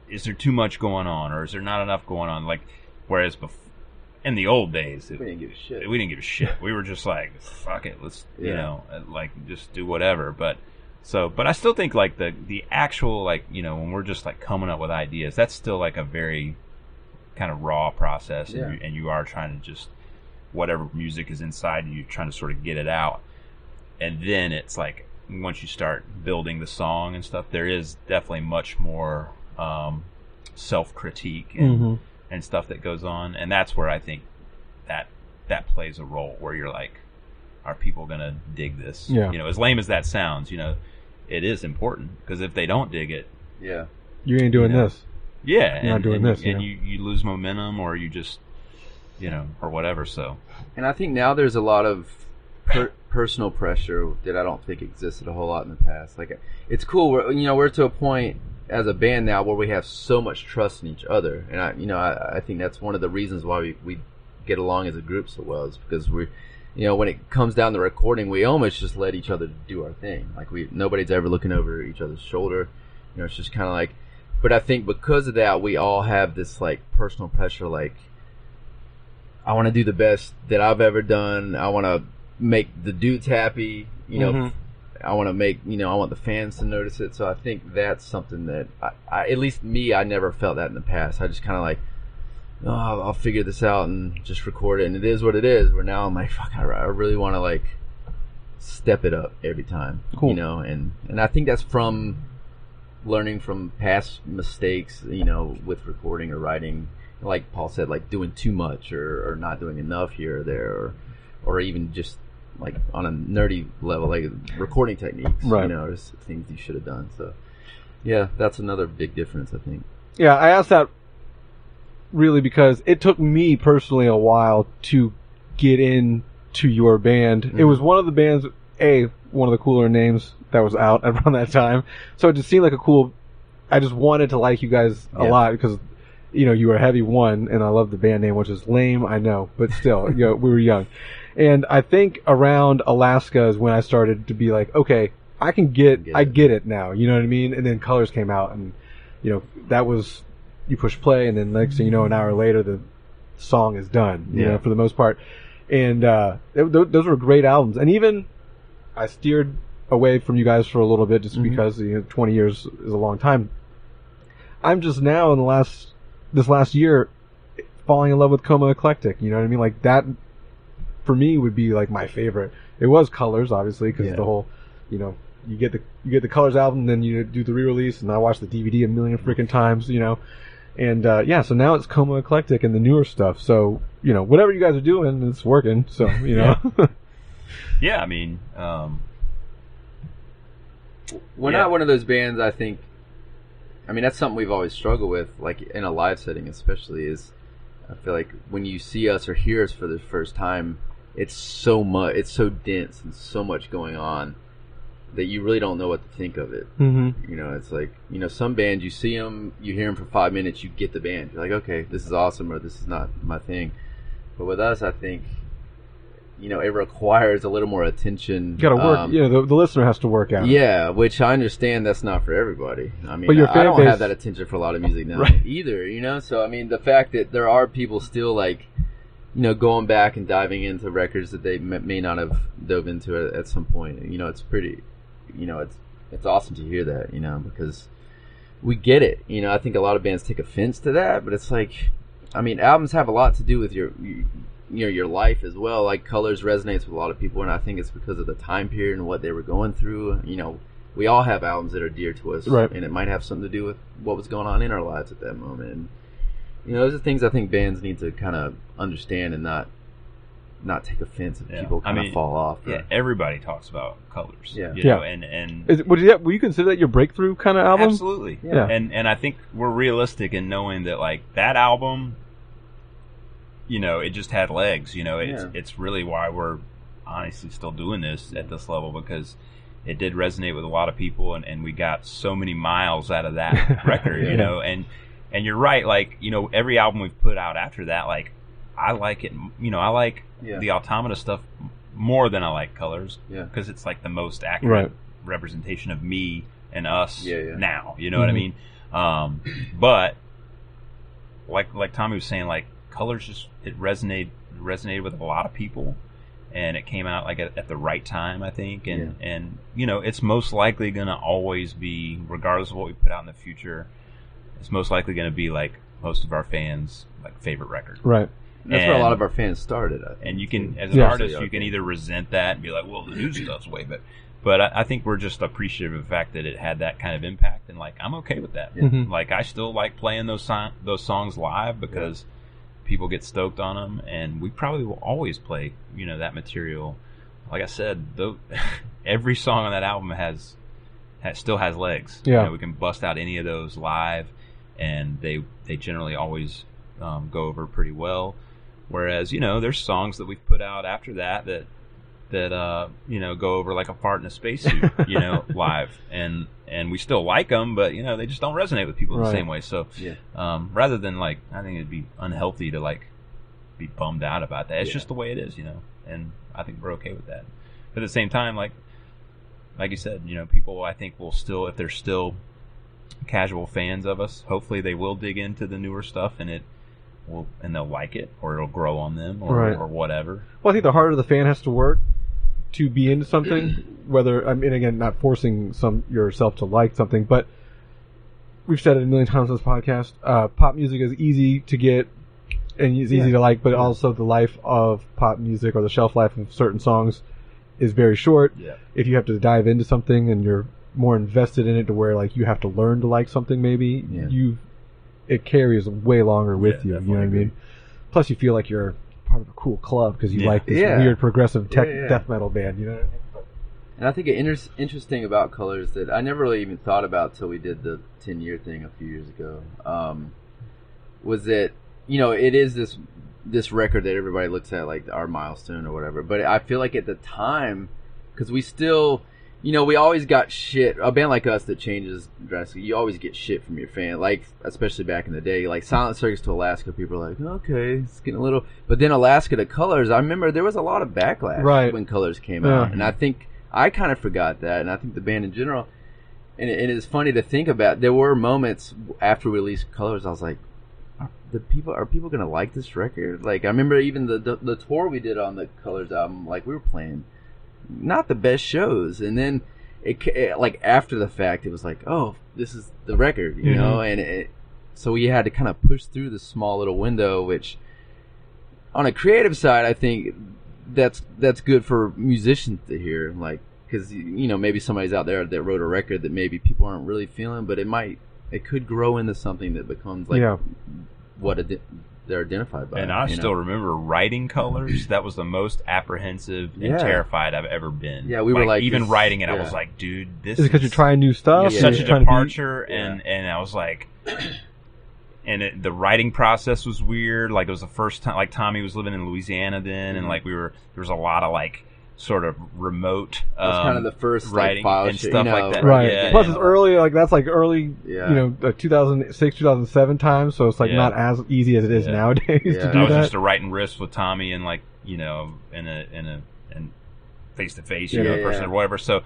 is there too much going on, or is there not enough going on? Like, whereas in the old days, we didn't give a shit. We didn't give a shit. We were just like, fuck it, let's like just do whatever. But I still think like the actual, like, when we're just like coming up with ideas, that's still like a very kind of raw process, and you are trying to just, whatever music is inside you, trying to sort of get it out. And then it's like, once you start building the song and stuff, there is definitely much more self-critique and stuff that goes on, and that's where I think that plays a role, where you're like, are people gonna dig this? Yeah. You know, as lame as that sounds, you know, it is important, because if they don't dig it, you ain't doing this. Yeah, you're not doing this, and you lose momentum, or you just, you know, or whatever. So, and I think now there's a lot of personal pressure that I don't think existed a whole lot in the past. Like, it's cool. We're to a point as a band now where we have so much trust in each other, and I think that's one of the reasons why we get along as a group so well, is because we, when it comes down to recording, we almost just let each other do our thing. Like, nobody's ever looking over each other's shoulder. It's just kind of like. But I think because of that, we all have this like personal pressure. Like, I want to do the best that I've ever done. I want to make the dudes happy. I want to make, I want the fans to notice it. So I think that's something that I at least me, I never felt that in the past. I just kind of like, I'll figure this out and just record it, and it is what it is. Where now I'm like, fuck, I really want to like step it up every time. Cool. And I think that's from learning from past mistakes, with recording or writing. Like Paul said, like doing too much or not doing enough here or there, or even just like on a nerdy level, like recording techniques. Right. There's things you should have done. So yeah, that's another big difference, I think. Yeah, I asked that really because it took me personally a while to get into your band. It was one of the bands, one of the cooler names that was out around that time. So it just seemed like I just wanted to like you guys a lot because, you were a heavy one, and I love the band name, which is lame, I know, but still, we were young. And I think around Alaska is when I started to be like, okay, I get it now, you know what I mean? And then Colors came out, and, that was, you push play, and then next thing you know, an hour later, the song is done, you know, for the most part. And those were great albums. And even I steered away from you guys for a little bit just because 20 years is a long time. I'm just now in this last year falling in love with Coma Eclectic. You know what I mean? Like, that for me would be like my favorite. It was Colors, obviously, because the whole, you get the Colors album, then you do the re-release, and I watched the DVD a million freaking times, And so now it's Coma Eclectic and the newer stuff. So, whatever you guys are doing, it's working. So, Yeah, I mean, we're not one of those bands, I think. I mean, that's something we've always struggled with, like in a live setting especially, is I feel like when you see us or hear us for the first time, it's so dense and so much going on that you really don't know what to think of it. It's like, some bands, you see them, you hear them for 5 minutes, you get the band. You're like, okay, this is awesome, or this is not my thing. But with us, I think, it requires a little more attention. You gotta work, the listener has to work out. Yeah, which I understand that's not for everybody. I mean, but your I don't base, have that attention for a lot of music now either, So, I mean, the fact that there are people still, like, going back and diving into records that they may not have dove into at some point, it's pretty, it's awesome to hear that, because we get it. I think a lot of bands take offense to that, but it's like, I mean, albums have a lot to do with your life as well. Like, Colors resonates with a lot of people, and I think it's because of the time period and what they were going through. We all have albums that are dear to us, and it might have something to do with what was going on in our lives at that moment. And, those are things I think bands need to kind of understand and not take offense if people kind of fall off. Yeah, everybody talks about Colors. Yeah. And would you consider that your breakthrough kind of album? Absolutely. Yeah. And I think we're realistic in knowing that, like, that album, it just had legs. It's really why we're honestly still doing this at this level, because it did resonate with a lot of people, and we got so many miles out of that record. And you're right, like, every album we've put out after that, like, I like it. I like the Automata stuff more than I like Colors, because it's like the most accurate representation of me and us now. You know what I mean? But like Tommy was saying, like, Colors just it resonated with a lot of people, and it came out like at the right time, I think. And it's most likely gonna always be, regardless of what we put out in the future, it's most likely gonna be like most of our fans' like favorite record. Right. That's where a lot of our fans started. I think. And you can, as an artist, you can either resent that and be like, well, the new stuff's way better. But I think we're just appreciative of the fact that it had that kind of impact, and like I'm okay with that. Mm-hmm. Like I still like playing those songs live because people get stoked on them, and we probably will always play that material. Like I said, every song on that album still has legs. Yeah, we can bust out any of those live, and they generally always go over pretty well. Whereas there's songs that we've put out after that go over like a fart in a spacesuit, live, and we still like them, but they just don't resonate with people the same way. So, rather than like, I think it'd be unhealthy to like be bummed out about that. It's just the way it is, and I think we're okay with that. But at the same time, like you said, people I think will still, if they're still casual fans of us, hopefully they will dig into the newer stuff and they'll like it, or it'll grow on them, or whatever. Well, I think the harder the fan has to work to be into something, whether, I mean, again, not forcing yourself to like something, but we've said it a million times on this podcast, pop music is easy to get and it's easy to like, but also the life of pop music, or the shelf life of certain songs, is very short. Yeah. If you have to dive into something and you're more invested in it to where like you have to learn to like something, maybe it carries way longer with you. You know what I mean? Plus, you feel like you're part of a cool club because you like this weird progressive death metal band. You know what I mean? And I think interesting about Colors that I never really even thought about till we did the 10-year thing a few years ago was that it is this record that everybody looks at like our milestone or whatever. But I feel like at the time, because we still. We always got shit. A band like us that changes drastically, you always get shit from your fan. Like, especially back in the day, like Silent Circus to Alaska, people are like, okay, it's getting a little. But then Alaska to Colors, I remember there was a lot of backlash when Colors came out, and I think I kind of forgot that, and I think the band in general. And it is funny to think about. There were moments after we released Colors, I was like, are people gonna like this record? Like, I remember even the tour we did on the Colors album, like we were playing. Not the best shows, and then it like after the fact, it was like, oh, this is the record, and so we had to kind of push through this small little window, which on a creative side, I think that's good for musicians to hear, like, because maybe somebody's out there that wrote a record that maybe people aren't really feeling, but it could grow into something that becomes like what they're identified by. And I still remember writing Colors. That was the most apprehensive and terrified I've ever been. Yeah, we were like even writing it, I was like, dude, this is because you're trying new stuff. It's such a departure, and I was like, and the writing process was weird. Like it was the first time. Like Tommy was living in Louisiana then, and like there was a lot of like sort of remote. That's kind of the first writing file and shit, stuff like that. Right. Yeah, Plus, it's early. Like that's like early. 2006, 2007 time. So it's like not as easy as it is nowadays to do I was that. used to writing riffs with Tommy and like in a face to face, person or whatever. So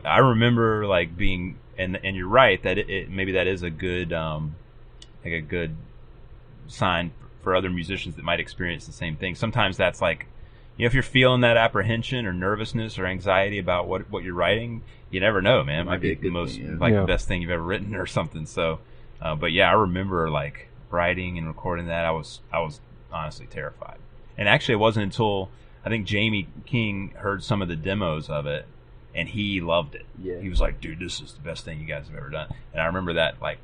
I remember like being and you're right that it maybe that is a good like a good sign for other musicians that might experience the same thing. Sometimes that's like. If you're feeling that apprehension or nervousness or anxiety about what you're writing, you never know, man. It might be the most the best thing you've ever written or something. So, but yeah, I remember like writing and recording that. I was honestly terrified. And actually, it wasn't until I think Jamie King heard some of the demos of it, and he loved it. Yeah. He was like, "Dude, this is the best thing you guys have ever done." And I remember that like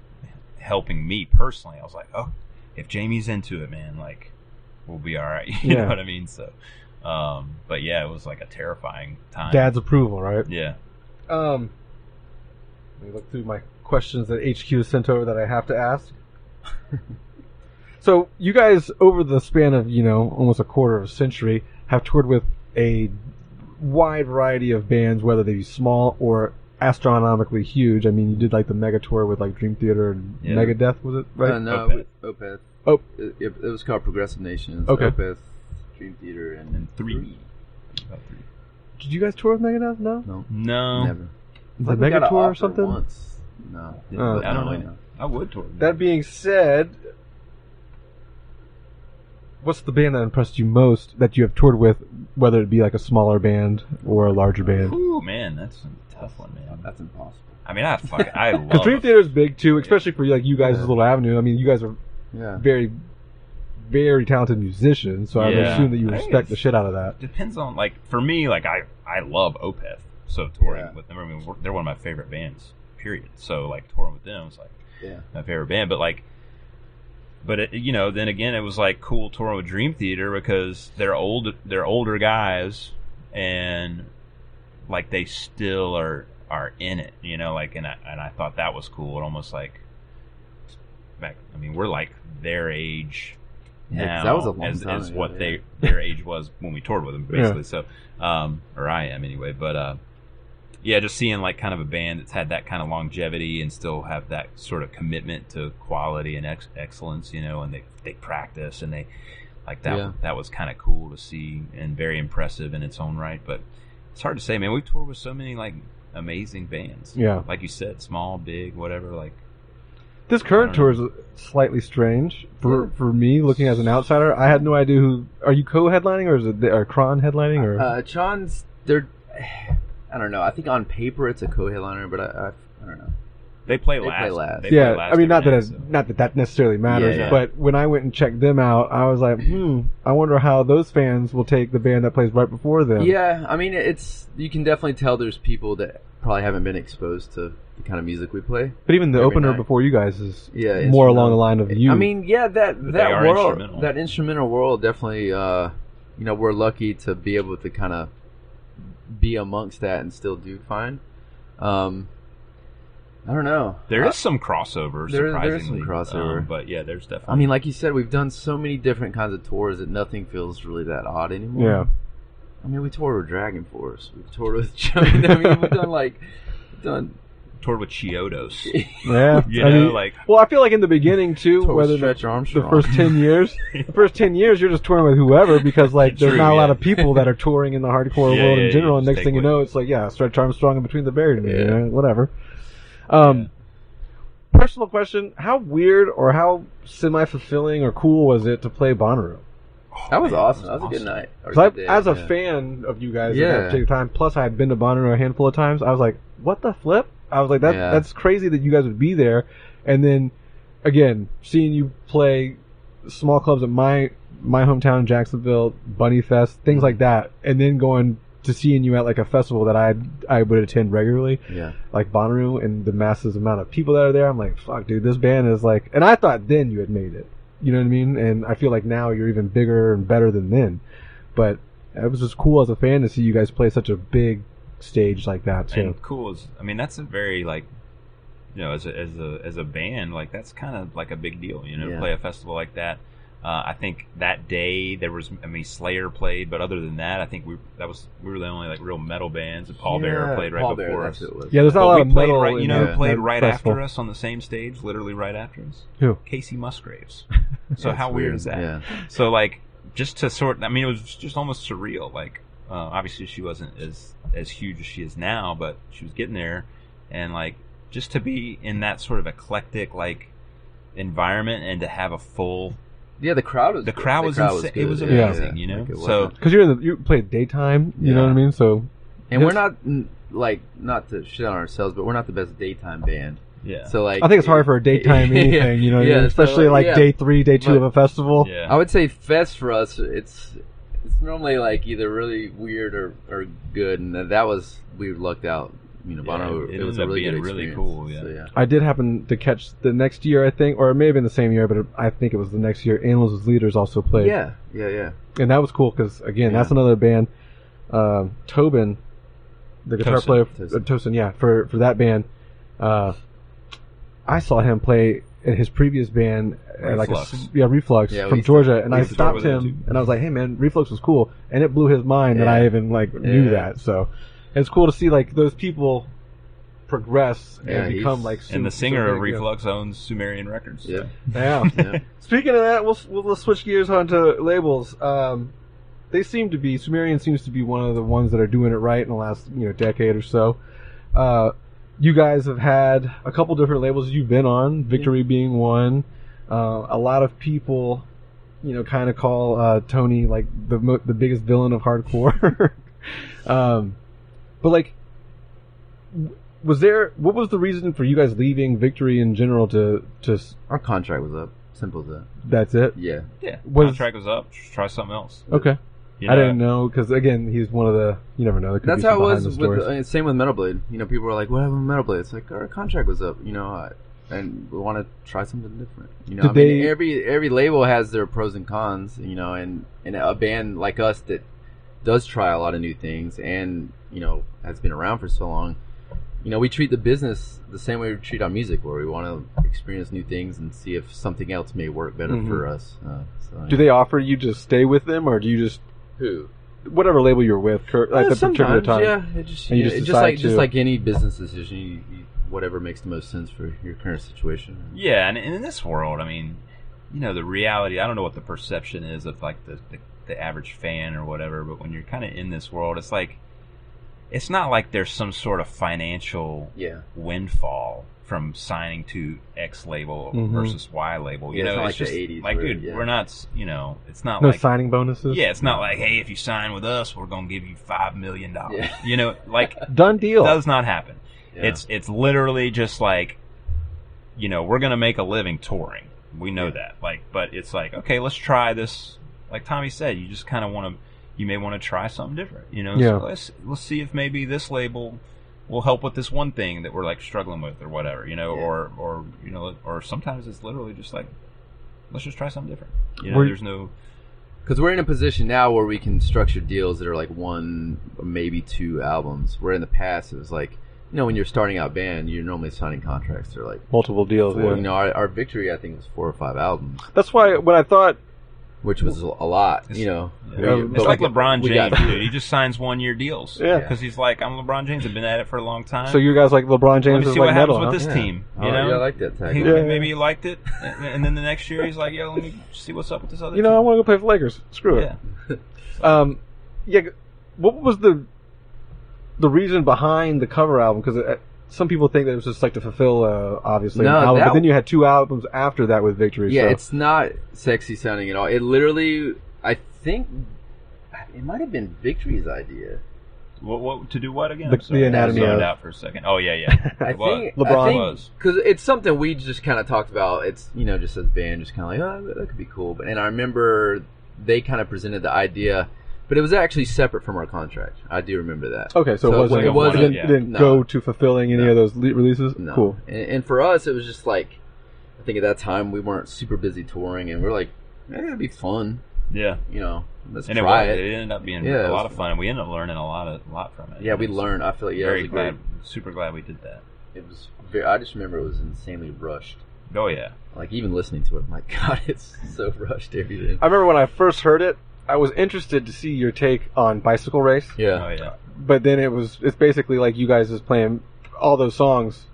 helping me personally. I was like, "Oh, if Jamie's into it, man, like we'll be all right." You know what I mean? So. But yeah, it was like a terrifying time. Dad's approval, right? Yeah. Let me look through my questions that HQ has sent over that I have to ask. So you guys, over the span of almost a quarter of a century, have toured with a wide variety of bands, whether they be small or astronomically huge. I mean, you did like the mega tour with like Dream Theater and Megadeth, was it right? No, Opeth. Oh, it was called Progressive Nations. Okay. Opeth. Dream Theater and three. Did you guys tour with Megadeth? No. Never. The Mega Tour or something? Once. No. I don't know. I would tour. That being said, what's the band that impressed you most that you have toured with, whether it be like a smaller band or a larger band? Ooh, man, that's a tough one, man. That's impossible. I mean, I love. Because Dream Theater is big too, especially for like you guys' little avenue. I mean, you guys are very very talented musician, so I would assume that you respect the shit out of that. Depends on, like, for me, like, I love Opeth, so touring with them, I mean, they're one of my favorite bands, period. So, like, touring with them was, like, my favorite band. But, like, you know, then again, it was, like, cool touring with Dream Theater because they're older guys, and, like, they still are in it, you know, like, and I thought that was cool. It almost, like, back, I mean, we're, like, their age now, that was a long time as ago, what their age was when we toured with them, basically. So, or I am anyway. But just seeing like kind of a band that's had that kind of longevity and still have that sort of commitment to quality and excellence, you know, and they practice and they like that. Yeah. That was kind of cool to see and very impressive in its own right. But it's hard to say, man. We've toured with so many like amazing bands. Yeah, like you said, small, big, whatever. Like. This current tour is slightly strange for me, looking as an outsider. I had no idea who. Are you co-headlining or is it Kron headlining? Or Tron's, I don't know. I think on paper it's a co-headliner, but I don't know. They play last. They play last. I mean, not that necessarily matters. But when I went and checked them out, I was like, I wonder how those fans will take the band that plays right before them. Yeah, I mean, you can definitely tell there's people that probably haven't been exposed to the kind of music we play. But even the opener before you guys is more along the line of you. I mean, that world, that instrumental world, definitely. You know, we're lucky to be able to kind of be amongst that and still do fine. I don't know. There is some crossover, surprisingly. There is some crossover. But yeah, there's definitely. I mean, like you said, we've done so many different kinds of tours that nothing feels really that odd anymore. Yeah. I mean, we toured with Dragon Force. We've toured with. I mean, we've done. Toured with Chiodos. Yeah, you know, like. Well, I feel like in the beginning too, whether the first 10 years, you're just touring with whoever because like there's not a lot of people that are touring in the hardcore world in general. And next thing you know, it's like Stretch Armstrong in between the buried me, you know, whatever. Personal question: how weird or how semi-fulfilling or cool was it to play Bonnaroo? That was awesome. That was a good night. As a fan of you guys at that particular time, plus I had been to Bonnaroo a handful of times, I was like, what the flip? I was like, that's crazy that you guys would be there. And then, again, seeing you play small clubs at my hometown, Jacksonville, Bunny Fest, things like that, and then going to seeing you at like a festival that I would attend regularly, like Bonnaroo, and the massive amount of people that are there, I'm like, fuck, dude, this band is like, and I thought then you had made it. You know what I mean? And I feel like now you're even bigger and better than then. But it was just cool as a fan to see you guys play such a big stage like that too. And cool is, I mean, that's a very like, you know, as a band, like that's kind of like a big deal, you know, to play a festival like that. I think that day there was, I mean, Slayer played, but other than that, I think we were the only like real metal bands. And Paul Bearer played right before us. Yeah, there's not a lot of metal. Right, you know, who played right after us on the same stage, literally right after us? Who? Casey Musgraves. So how weird is that? Yeah. So like, just to sort, I mean, it was just almost surreal. Like, obviously she wasn't as huge as she is now, but she was getting there, and like just to be in that sort of eclectic like environment and to have a full. Yeah, the crowd was insane. It was amazing, you know. So because you play daytime, you know what I mean. So and we're not like, not to shit on ourselves, but we're not the best daytime band. Yeah. So like, I think it's hard for a daytime anything, you know, especially so, like day 3, day 2 of a festival. Yeah. I would say fest for us, it's normally like either really weird or good, and that was, we lucked out. You know, Bono, it was a really good experience. Really cool. Yeah. So, I did happen to catch the next year, I think, or it may have been the same year, but I think it was the next year. Animals as Leaders also played. Yeah. And that was cool because again, that's another band. Tobin, the guitar player, Tosin, for that band. I saw him play in his previous band, Reflux from Georgia, and I stopped him and I was like, "Hey man, Reflux was cool," and it blew his mind that I even knew that. So it's cool to see like those people progress and become like. And the singer of Reflux owns Sumerian Records. Yeah. Speaking of that, we'll switch gears onto labels. Sumerian seems to be one of the ones that are doing it right in the last decade or so. You guys have had a couple different labels you've been on, Victory being one. A lot of people, kind of call Tony like the biggest villain of hardcore. But like, what was the reason for you guys leaving Victory in general to our contract was up. Simple as that. That's it? Yeah. Yeah. Contract was up. Just try something else. Okay. You know, I didn't know, because, again, he's one of the... You never know. That's how it was. Same with Metal Blade. You know, people were like, what happened with Metal Blade? It's like, our contract was up, you know, and we want to try something different. You know, every label has their pros and cons, you know, and a band like us that does try a lot of new things and, you know, has been around for so long, you know, we treat the business the same way we treat our music, where we want to experience new things and see if something else may work better for us. Do they offer you to stay with them, or do you just... Who? Whatever label you're with, at the particular time. Yeah, just like any business decision, you, whatever makes the most sense for your current situation. Yeah, and in this world, I mean, you know, the reality, I don't know what the perception is of like the average fan or whatever, but when you're kind of in this world, it's like, it's not like there's some sort of financial windfall from signing to X label versus Y label. You know, it's like just the 80s, like, where, dude, we're not, you know, it's not no like signing bonuses. Yeah, it's not like, hey, if you sign with us, we're gonna give you $5 million. You know, like done deal. Does not happen. Yeah. It's literally just like, you know, we're gonna make a living touring. We know that. Like, but it's like, okay, let's try this. Like Tommy said, you just kind of want to. You may want to try something different. You know, so let's see if maybe this label will help with this one thing that we're like struggling with or whatever, you know, or you know, or sometimes it's literally just like, let's just try something different. You know, there's no... Because we're in a position now where we can structure deals that are like 1 or maybe 2 albums, where in the past it was like, you know, when you're starting out band, you're normally signing contracts that are like... multiple deals, 4, you know, our Victory, I think, was 4 or 5 albums. That's why when I thought... Which was a lot, you know. It's like LeBron James, dude. He just signs 1-year deals. Yeah. Because he's like, I'm LeBron James. I've been at it for a long time. So you guys like LeBron James is like metal, Let me see what happens with this team. You know? Yeah, I like that tag. Maybe he liked it. And then the next year, he's like, yo, let me see what's up with this other team. I want to go play for Lakers. Screw it. Yeah. What was the reason behind the cover album? Because some people think that it was just like to fulfill, obviously, an album. But then you had 2 albums after that with Victory. Yeah, it's not sexy sounding at all. It literally, I think, it might have been Victory's idea. What to do what again? The anatomy of... out for a second. Oh, yeah. I think LeBron was. Because it's something we just kind of talked about. It's, you know, just as a band, just kind of like, oh, that could be cool. And I remember they kind of presented the idea... But it was actually separate from our contract. I do remember that. Okay, so it didn't go to fulfilling any of those releases? No. Cool. And for us, it was just like, I think at that time we weren't super busy touring, and we were like, it'd be fun. Yeah. You know, let's and try it. It ended up being a lot of fun, and we ended up learning a lot from it. Yeah, we learned. I feel like, very glad, super glad we did that. It was I just remember it was insanely rushed. Oh, yeah. Like, even listening to it, I'm like, God, it's so rushed, everything. I remember when I first heard it, I was interested to see your take on Bicycle Race. Yeah. Oh, yeah. But then it's basically like you guys just playing all those songs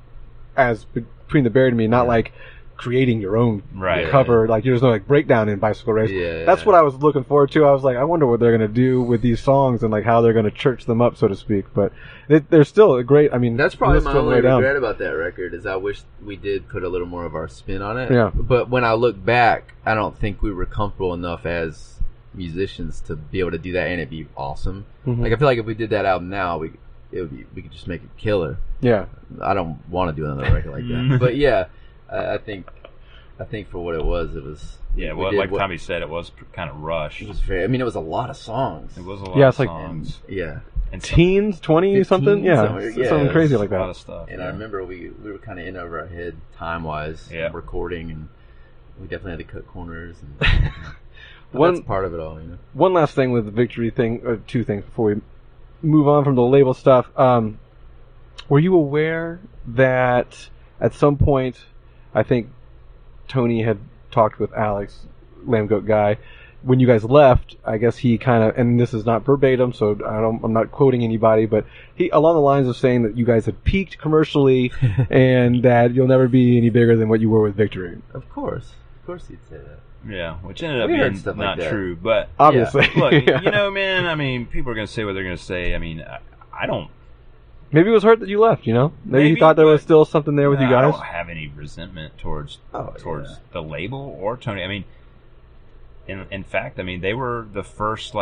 as Between the Buried and Me, not like creating your own cover. Like there's no like breakdown in Bicycle Race. Yeah. That's what I was looking forward to. I was like, I wonder what they're going to do with these songs and like how they're going to church them up, so to speak. But they're still a great, I mean... That's probably my only regret about that record is I wish we did put a little more of our spin on it. Yeah. But when I look back, I don't think we were comfortable enough as musicians to be able to do that and it'd be awesome. Mm-hmm. Like I feel like if we did that album now, we could just make it killer. Yeah. I don't want to do another record like that. But yeah, I think for what it was. Yeah, well, like Tommy said, it was kind of rushed. It was it was a lot of songs. It was a lot of songs. And teens, 20 something? Something crazy like that. A lot of stuff. And I remember we were kind of in over our head time-wise, recording, and we definitely had to cut corners. And that's part of it all, you know. One last thing with the Victory thing, or 2 things before we move on from the label stuff. Were you aware that at some point, I think Tony had talked with Alex, Lambgoat guy, when you guys left, I guess he kind of, and this is not verbatim, so I'm not quoting anybody, but he, along the lines of saying that you guys had peaked commercially and that you'll never be any bigger than what you were with Victory. Of course he'd say that. Yeah, which ended up being not true, but obviously. Look, you know, man, I mean, people are going to say what they're going to say. I mean, I don't... Maybe it was hurt that you left, you know? Maybe he thought there was still something there with you guys. I don't have any resentment towards the label or Tony. I mean, in fact, I mean, they were the first,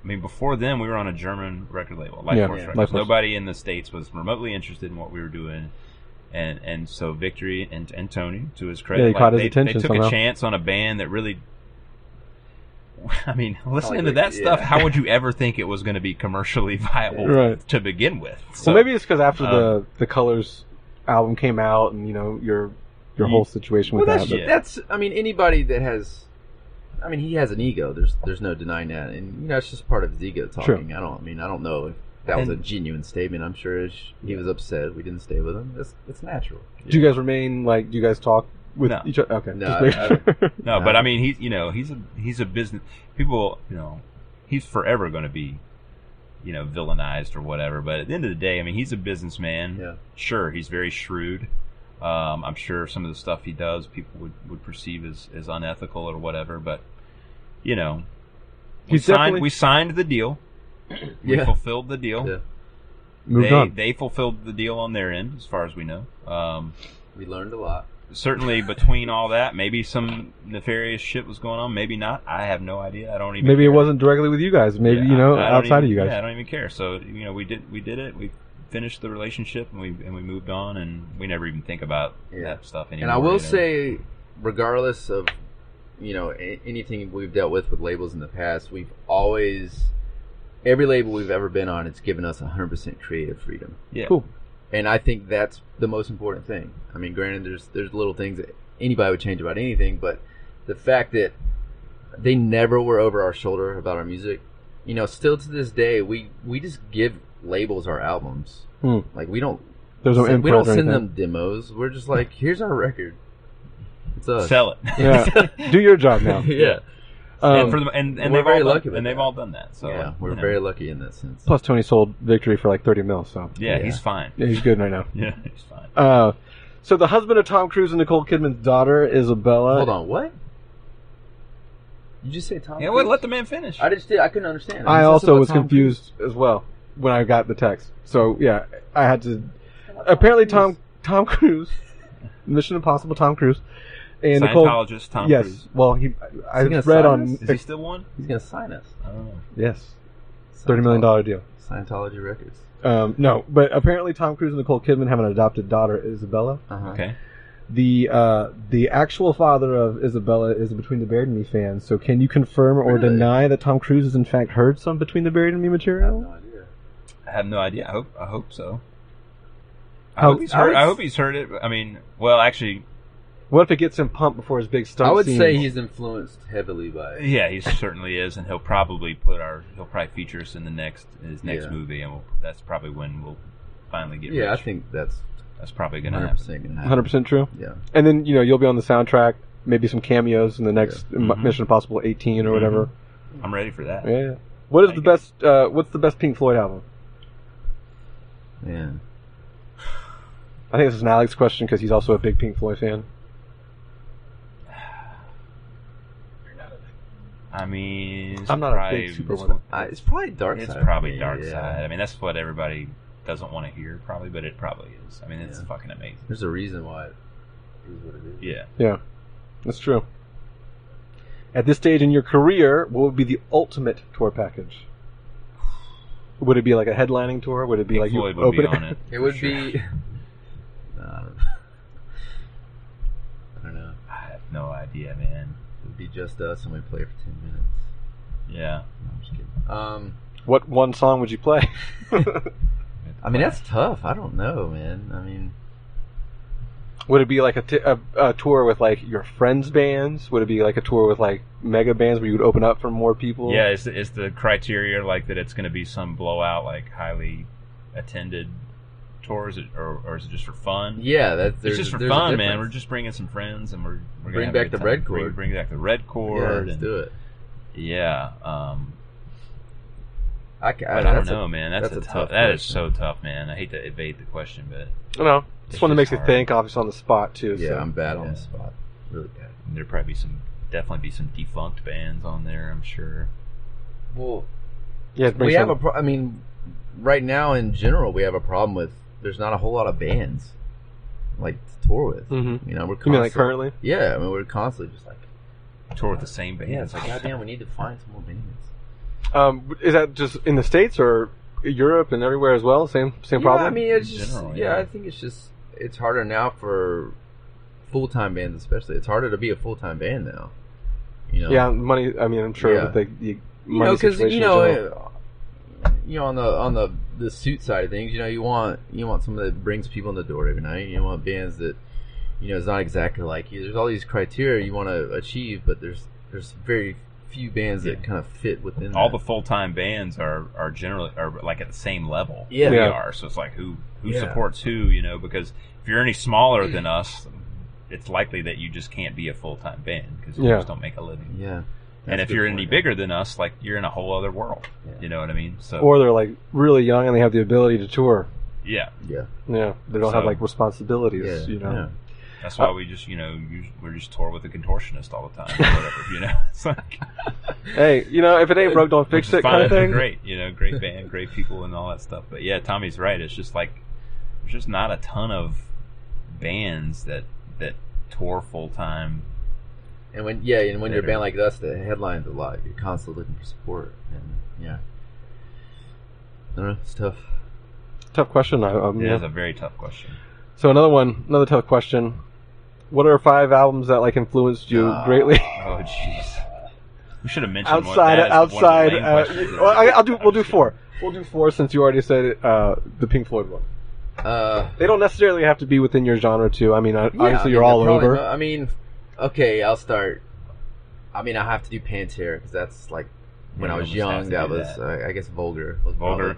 before them, we were on a German record label, Life Force Records. Life Force. Nobody in the States was remotely interested in what we were doing. And so Victory and Tony, to his credit, they caught his attention they took somehow. a chance on a band that really. I mean, listening to that stuff, how would you ever think it was going to be commercially viable to begin with? So, well, maybe it's because after the Colors album came out, and your whole situation with that's I mean, anybody that has, I mean, he has an ego. There's no denying that, and it's just part of his ego talking. True. I don't know if that was a genuine statement. I'm sure he was upset we didn't stay with him. It's natural. Do you guys remain do you guys talk with each other? Okay. No, but I mean, he's a business. People, he's forever going to be, villainized or whatever. But at the end of the day, I mean, he's a businessman. Yeah. Sure, he's very shrewd. I'm sure some of the stuff he does, people would perceive as unethical or whatever. But we signed the deal. We fulfilled the deal. Yeah. Moved on. They fulfilled the deal on their end, as far as we know. We learned a lot. Certainly, between all that, maybe some nefarious shit was going on. Maybe not. I have no idea. I don't even. Maybe care. It wasn't directly with you guys. Maybe outside of you guys. Yeah, I don't even care. So we did it. We finished the relationship, and we moved on, and we never even think about that stuff anymore. And I will say, regardless of anything we've dealt with labels in the past, we've always, every label we've ever been on, it's given us 100% creative freedom. Yeah. Cool. And I think that's the most important thing. I mean, granted, there's little things that anybody would change about anything, but the fact that they never were over our shoulder about our music, still to this day, we just give labels our albums. Like we don't send them demos. We're just like, here's our record. It's us. Sell it. Yeah. Do your job now. Yeah. And they've very lucky, and they've all done that. So yeah, we're very lucky in that sense. Plus, Tony sold Victory for like $30 million. So he's fine. Yeah, he's good right now. Yeah, he's fine. So the husband of Tom Cruise and Nicole Kidman's daughter, Isabella. Hold on, what? You just say Tom? Yeah, Cruise? Well, let the man finish. I couldn't understand. I also was confused as well when I got the text. So yeah, I had to. Apparently, Tom Cruise, Mission Impossible, Tom Cruise. And Scientologist Tom Cruise. Yes. Well, I read on. Is he still one? He's going to sign us. I don't know. Yes. $30 million deal. Scientology Records. No, but apparently Tom Cruise and Nicole Kidman have an adopted daughter, Isabella. Okay. The actual father of Isabella is a Between the Buried and Me fan. So can you confirm or deny that Tom Cruise has in fact heard some Between the Buried and Me material? I have no idea. I have no idea. I hope so. I hope he's heard it. I mean, well, actually. What if it gets him pumped before his big stunt I would scene? say he's influenced heavily by it. Yeah, he certainly is, and he'll probably feature us in his next movie, and that's probably when we'll finally get. Yeah, rich. I think that's probably going to happen. 100% true. Yeah, and then you'll be on the soundtrack, maybe some cameos in the next Mission Impossible 18 or whatever. I'm ready for that. Yeah. What is the best? What's the best Pink Floyd album? Man, I think this is an Alex question because he's also a big Pink Floyd fan. I mean, I'm not a big super one. It's probably Dark Side. It's probably Dark Side. I mean, that's what everybody doesn't want to hear, probably, but it probably is. I mean, it's fucking amazing. There's a reason why it is what it is. Yeah. Yeah, that's true. At this stage in your career, what would be the ultimate tour package? Would it be like a headlining tour? Would it be Pink like Floyd you would open be on it? It would be. I don't know. I have no idea, man. It would be just us, and we play for 10 minutes. Yeah. No, I'm just kidding. What one song would you play? I mean, that's tough. I don't know, man. I mean, would it be like a tour with like your friends' bands? Would it be like a tour with like mega bands where you would open up for more people? Yeah. Is the criteria like that? It's going to be some blowout, like highly attended tours, or is it just for fun? Yeah, it's just for fun, man. We're just bringing some friends, and we're bring back the red chord. Bring back the red chord. Yeah, let's do it. Yeah. I don't know, man. That's a tough. That is so tough, man. I hate to evade the question, but no, it's one that makes you think. Obviously, on the spot too. Yeah, so. I'm bad on the spot. Really bad. There'd probably definitely be some defunct bands on there. I'm sure. Well, yeah, we have I mean, right now in general, we have a problem with. There's not a whole lot of bands like to tour with. Mm-hmm. We're constantly, you mean like currently? Yeah, I mean we're constantly just like tour with the same band. Yeah, it's like goddamn, we need to find some more bands. Is that just in the States or Europe and everywhere as well? Same problem. I mean, it's just general, I think it's just it's harder now for full-time bands, especially. It's harder to be a full-time band now. You know? Yeah, money. I mean, I'm sure that money situation. On the suit side of things, you want someone that brings people in the door every night. You want bands that, it's not exactly like you. There's all these criteria you want to achieve, but there's very few bands that kind of fit within all that. The full-time bands are generally like at the same level we are, so it's like who supports who, because if you're any smaller than us, it's likely that you just can't be a full-time band because you just don't make a living. And if you're any bigger than us, like, you're in a whole other world. You know what I mean? So, or they're like really young and they have the ability to tour. They don't have like responsibilities. That's why we just, we're just tour with a contortionist all the time, or whatever. It's like, hey, if it ain't broke, don't fix it, kind of thing. Great, great band, great people, and all that stuff. But yeah, Tommy's right. It's just like there's just not a ton of bands that tour full time. And when you're a band like us that headlines a lot, you're constantly looking for support. And I don't know, it's tough. Tough question. It is a very tough question. So another tough question. What are 5 albums that like influenced you greatly? Oh jeez. We should have mentioned outside. We'll do 4. We'll do 4 since you already said it, the Pink Floyd one. They don't necessarily have to be within your genre too. I mean, obviously you're all over. Okay, I'll start. I have to do Pantera because that's like when I was young. That was I guess Vulgar.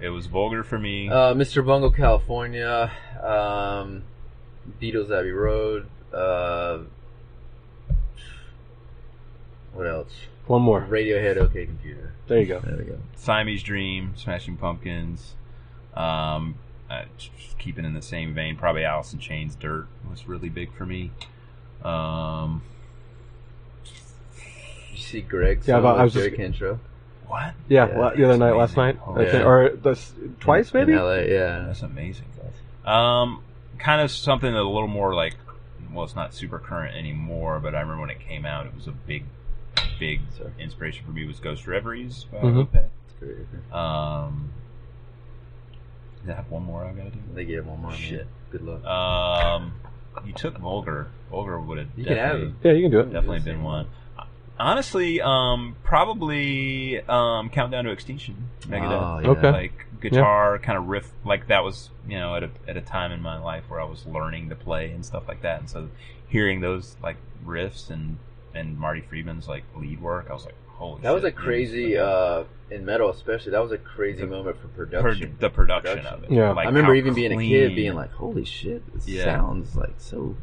It was Vulgar for me. Mr. Bungle, California. Beatles, Abbey Road. What else? One more. Radiohead, OK Computer. There you go. There we go. Siamese Dream, Smashing Pumpkins. Just keeping in the same vein, probably Alice in Chains' Dirt was really big for me. Did you see Greg's Jerry Cantrell? What? Yeah, the other night, last night, or twice maybe. In LA, yeah, that's amazing. Kind of something that a little more like, well, it's not super current anymore, but I remember when it came out, it was a big inspiration for me. Was Ghost Reveries by Opeth. Does that have one more I gotta do? I think you have one more. Shit. Good luck. You took Vulgar. Vulgar would have. You can have it. Yeah, you can do it. Definitely been one. Honestly, probably Countdown to Extinction. Megadeth. Okay. Like guitar kind of riff, like that was at a time in my life where I was learning to play and stuff like that, and so hearing those like riffs and Marty Friedman's like lead work, I was like, holy shit. That was a crazy in metal, especially. That was a crazy moment for production. The production of it. Yeah, like, I remember even being a kid, being like, "Holy shit, this sounds like so."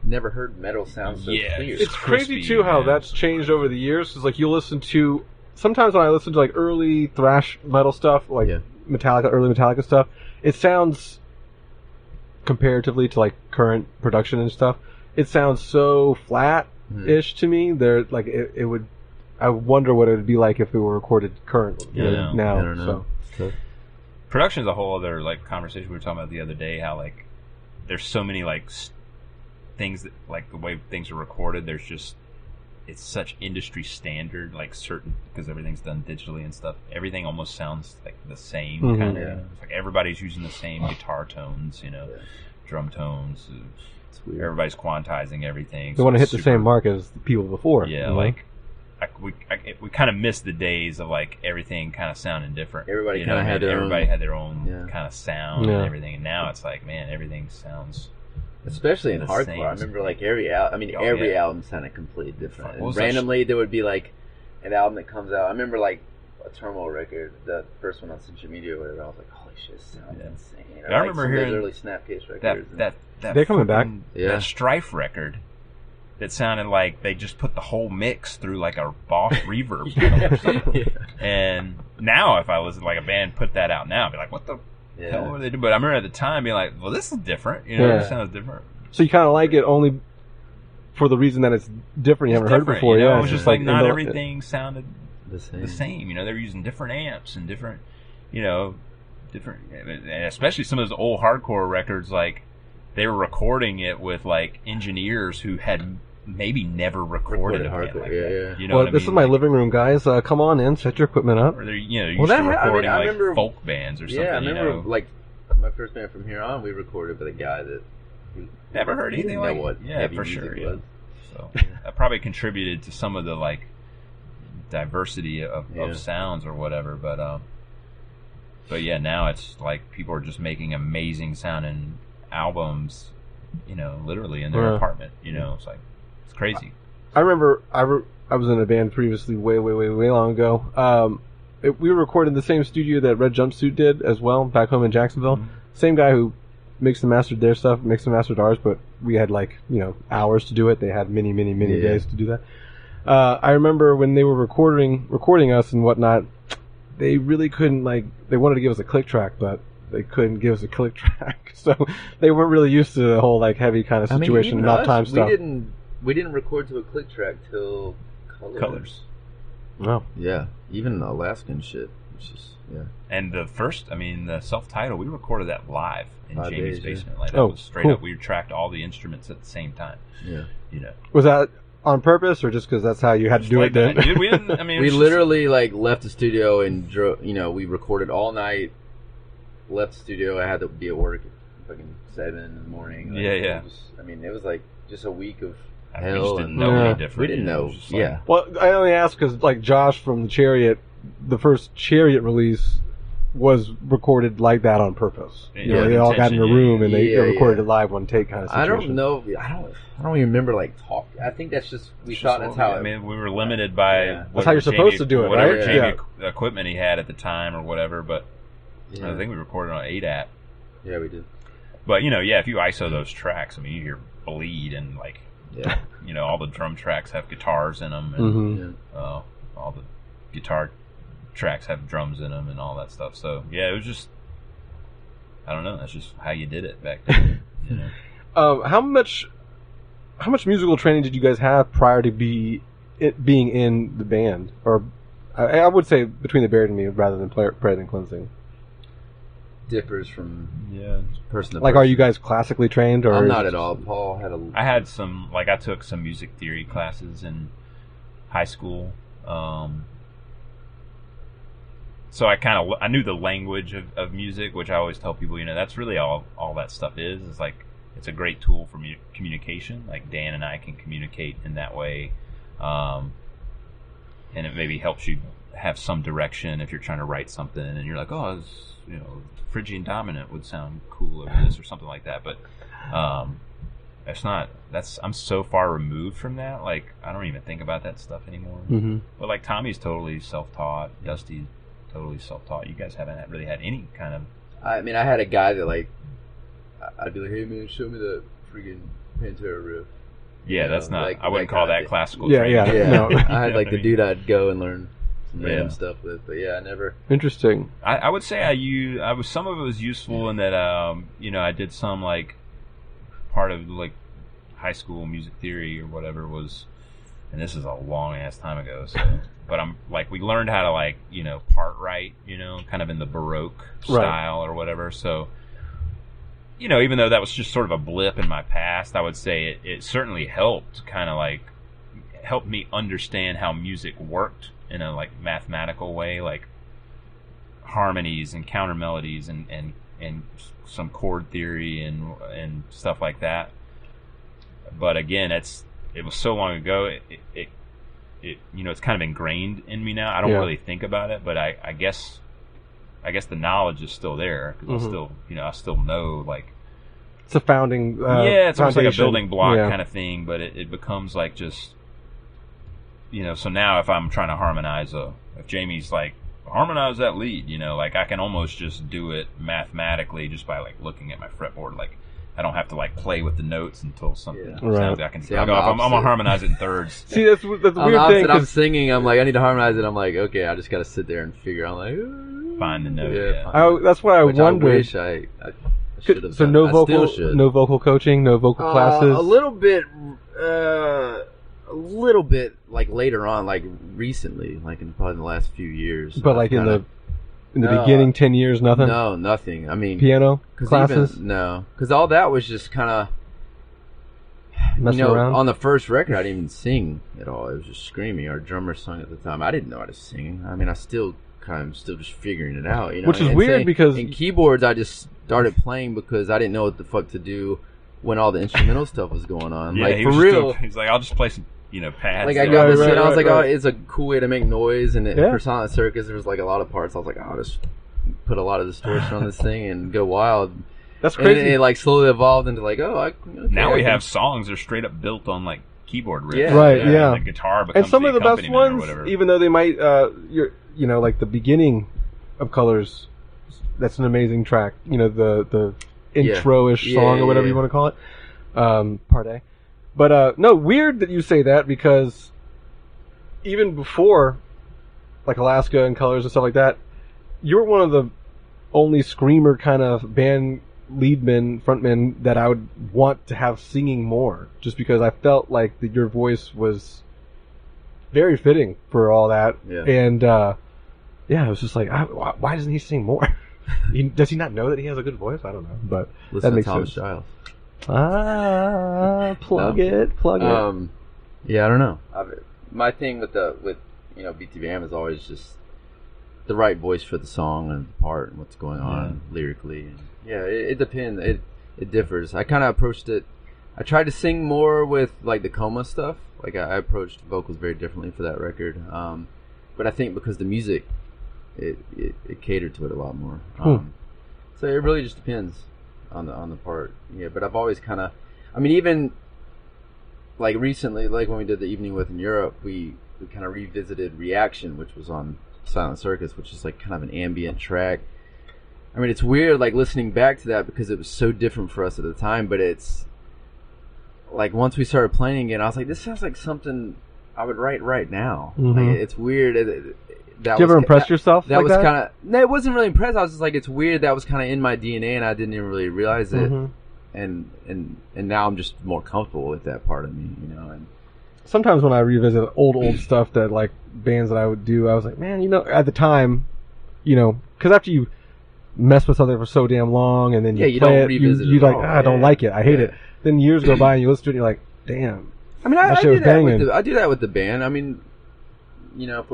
Never heard metal sound so clear. It's crazy too how that's changed over the years. Because like you listen to sometimes when I listen to like early thrash metal stuff, like Metallica, early Metallica stuff, it sounds comparatively to like current production and stuff. It sounds so flat-ish to me. There, like it would. I wonder what it would be like if it were recorded currently now. I don't know. So. Production is a whole other like conversation we were talking about the other day. How like there's so many like things that like the way things are recorded. There's just it's such industry standard, like certain because everything's done digitally and stuff. Everything almost sounds like the same kind of. It's like everybody's using the same guitar tones, drum tones. It's weird. Everybody's quantizing everything. They want to hit the same mark as the people before. Yeah, like. We kind of missed the days of like everything kind of sounding different. Everybody kind of had their own kind of sound and everything, and now it's like, man, everything sounds. Especially in hardcore, I remember like every album sounded completely different. And randomly, there would be like an album that comes out. I remember like a Turmoil record, the first one on Social Media, or whatever. I was like, holy shit, this sounds insane. I remember hearing those early Snapcase records. That they're coming back. That Strife record. That sounded like they just put the whole mix through like a Boss reverb pedal or something. And now, if I listen to like a band put that out now, I'd be like, what the hell were they doing? But I remember at the time being like, well, this is different. It sounds different. So you kind of like it only for the reason that it's different. You haven't heard it before. It was just like not everything sounded the same. They were using different amps and different, and especially some of those old hardcore records, like. They were recording it with like engineers who had maybe never recorded a band like that. You know what I mean? This is my living room, guys. Come on in, set your equipment up. Or they're used to recording like folk bands or something. Yeah, I remember like my first band from here on, we recorded with a guy that Never heard anything like what heavy for sure. Yeah. So that probably contributed to some of the like diversity of sounds or whatever. But yeah, now it's like people are just making amazing sounding albums, you know, literally in their apartment. You know, it's like it's crazy. I remember I was in a band previously, way long ago. We were recording in the same studio that Red Jumpsuit did as well, back home in Jacksonville. Mm-hmm. Same guy who mixed and mastered their stuff, mixed and mastered ours, but we had like, you know, hours to do it. They had many days to do that. I remember when they were recording us and whatnot, they really couldn't, like, they wanted to give us a click track, but they couldn't give us a click track. So they weren't really used to the whole like heavy kind of situation, not time stuff. We didn't record to a click track till Colors. Wow. Yeah, even the Alaskan shit. Which is, And the self-titled, we recorded that live in Jamie's basement. Like, that was straight cool. up. We tracked all the instruments at the same time. Yeah. You know. Was that on purpose or just because that's how you had to do it then? Dude, we didn't, I mean, we literally like left the studio and drove, you know, we recorded all night, left the studio. I had to be at work at fucking 7 in the morning. Like, it was like just a week of hell. We just didn't know any different. We didn't know. Like, Well, I only asked because like Josh from the Chariot, the first Chariot release was recorded like that on purpose. Yeah, you know, they all got in a room and they recorded it live one take kind of situation. I don't know. I don't even remember like talk. I think that's just we thought that's how. I mean, we were limited by that's how you're supposed to do it, whatever right? Jamie equipment he had at the time or whatever. But I think we recorded on 8-at. Yeah, we did. But you know, if you ISO those tracks, I mean, you hear bleed and like, you know, all the drum tracks have guitars in them, and all the guitar tracks have drums in them and all that stuff. So it was just, I don't know, that's just how you did it back then. You know? How much musical training did you guys have prior to being in the band? Or I would say between the Buried and Me rather than Prayer Than Cleansing. Differs from person to like person. Are you guys classically trained? Or I'm not at all. Paul had I had some, like, I took some music theory classes in high school. So I knew the language of music, which I always tell people, you know, that's really all that stuff is. It's like, it's a great tool for communication. Like Dan and I can communicate in that way. And it maybe helps you have some direction if you're trying to write something and you're like, oh, you know, Phrygian dominant would sound cool over this or something like that. But I'm so far removed from that. Like, I don't even think about that stuff anymore. Mm-hmm. But like Tommy's totally self-taught. Dusty's totally self-taught. You guys haven't really had any kind of... I mean, I had a guy that, like, I'd be like, hey, man, show me the freaking Pantera riff. Yeah, that's not... Like, I wouldn't call that classical training. Yeah. No. I had, like, the dude I'd go and learn some random stuff with, but I never... Interesting. I would say some of it was useful in that, you know, I did some, like, part of, like, high school music theory or whatever was... And this is a long-ass time ago, so... But I'm like, we learned how to, like, you know, part write, you know, kind of in the Baroque style or whatever. So, you know, even though that was just sort of a blip in my past, I would say it certainly helped helped me understand how music worked in a, like, mathematical way, like harmonies and counter melodies and some chord theory and stuff like that. But again, it was so long ago, it you know, it's kind of ingrained in me now. I don't really think about it, but I guess the knowledge is still there because I still know, like, it's a founding. It's almost like a building block kind of thing, but it becomes like just, you know. So now if I'm trying to harmonize if Jamie's like, harmonize that lead, you know, like I can almost just do it mathematically just by like looking at my fretboard, like. I don't have to like play with the notes until something sounds. I can. I'm gonna harmonize it in thirds. See, that's the weird thing. I'm singing. I'm like, I need to harmonize it. I'm like, okay, I just got to sit there and figure. I'm like, find the note. That's why I wonder. I wish I should have. So no vocal coaching, no vocal classes. A little bit, like later on, like recently, like probably in the last few years. But like in the beginning 10 years, nothing? No, nothing. I mean... Piano classes? No. Because all that was just kind of... Messing around? On the first record, I didn't even sing at all. It was just screaming. Our drummer sung at the time. I didn't know how to sing. I mean, I'm still just figuring it out, you know? Which is weird because... In keyboards, I just started playing because I didn't know what the fuck to do when all the instrumental stuff was going on. Yeah, like for real. He's like, I'll just play some, pads. Like I got this, and I was like, oh, it's a cool way to make noise. And for Silent Circus, there was like a lot of parts. I was like, oh, I'll just put a lot of distortion on this thing and go wild. That's crazy. And it like slowly evolved into like, now we have songs that are straight up built on like keyboard riffs. Yeah. Right. Yeah. And the guitar becomes and some of the best ones, whatever. even though they might, like the beginning of Colors, that's an amazing track. The intro-ish song or whatever you want to call it. Part A. But no, weird that you say that, because even before like Alaska and Colors and stuff like that, you were one of the only screamer kind of band frontmen that I would want to have singing more, just because I felt like that your voice was very fitting for all that. And it was just like, why doesn't he sing more? Does he not know that he has a good voice? I don't know, but listen that makes to Thomas sense. Giles. Plug it. Yeah, I don't know. My thing with BTBAM is always just the right voice for the song and the part and what's going on lyrically. And it depends. It differs. I kind of approached it. I tried to sing more with like the Coma stuff. Like I approached vocals very differently for that record. But I think because the music, it catered to it a lot more. So it really just depends on the part. Yeah, but I've always kind of, even like recently, like when we did the evening with in Europe, we kind of revisited Reaction, which was on Silent Circus, which is like kind of an ambient track. It's weird like listening back to that because it was so different for us at the time, but it's like once we started playing it, I was like, this sounds like something I would write right now. Like, it's weird. Did you ever impress yourself? That was kind of, no, it wasn't really impressed. I was just like, it's weird. That was kind of in my DNA, and I didn't even really realize it. And now I'm just more comfortable with that part of me, And sometimes when I revisit old stuff that like bands that I would do, I was like, man, at the time, because after you mess with something for so damn long, and then you play don't revisit you it like, all. I don't like it, I hate it. Then years go by and you listen to it, and you're like, damn. I do that with the band. If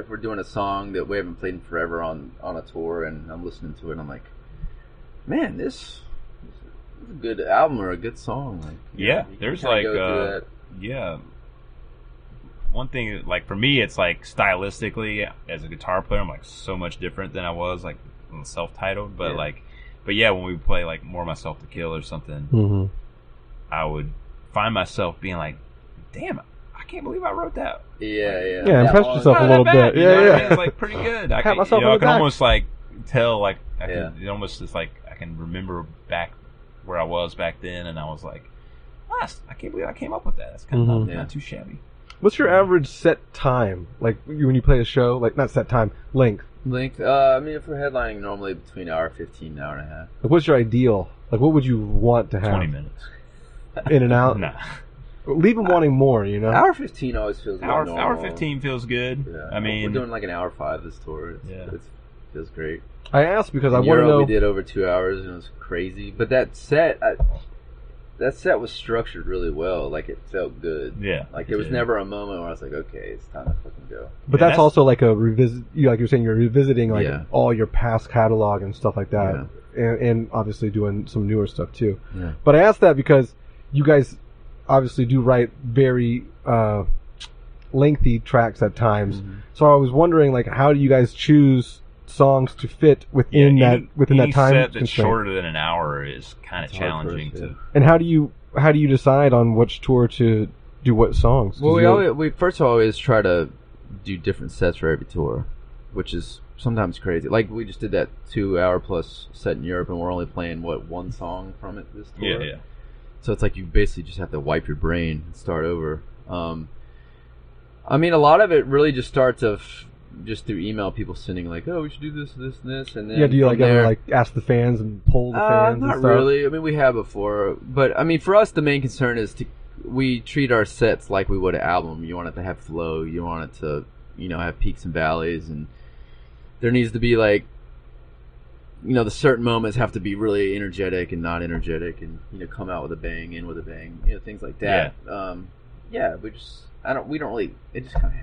we're doing a song that we haven't played in forever on a tour, and I'm listening to it, and I'm like, man, this is a good album or a good song. Like, there's like one thing, like for me, it's like stylistically as a guitar player, I'm like so much different than I was like on self-titled. But when we play like More Myself to Kill or something, I would find myself being like, damn, I can't believe I wrote that. Yeah, impress yourself a little bit. It's like pretty good. I can almost like tell, like it almost is like I can remember back where I was back then, and I was like, I can't believe I came up with that. That's kind of not too shabby. What's your average set time? Like when you play a show, like not set time, length. If we're headlining, normally between an hour 15, an hour and a half. Like, what's your ideal? Like, what would you want to have? 20 minutes. In and out? Nah. Leave them wanting more, Hour 15 always feels good. Hour 15 feels good. Yeah. We're doing like an hour 5 this tour. It feels great. I asked because I want to know. We did over 2 hours, and it was crazy. But that set was structured really well. Like, it felt good. Yeah. Like, there was never a moment where I was like, okay, it's time to fucking go. But that's also like a revisit. Like you're saying, you're revisiting like all your past catalog and stuff like that, and obviously doing some newer stuff too. Yeah. But I asked that because you guys obviously do write very lengthy tracks at times. So I was wondering, like, how do you guys choose songs to fit within that time set that's constraint? Shorter than an hour is kind of challenging to. And how do you decide on which tour to do what songs? Well, we first of all always try to do different sets for every tour, which is sometimes crazy. Like, we just did that 2 hour plus set in Europe, and we're only playing one song from it this tour. Yeah. So it's like you basically just have to wipe your brain and start over. A lot of it really just starts just through email, people sending like, oh, we should do this, this, and this, and then do you ever ask the fans and poll the fans? Not and stuff? Really. We have before, but for us, the main concern is we treat our sets like we would an album. You want it to have flow. You want it to, have peaks and valleys, and there needs to be like, the certain moments have to be really energetic and not energetic, and come out with a bang, in with a bang, things like that. We don't really. It just kind of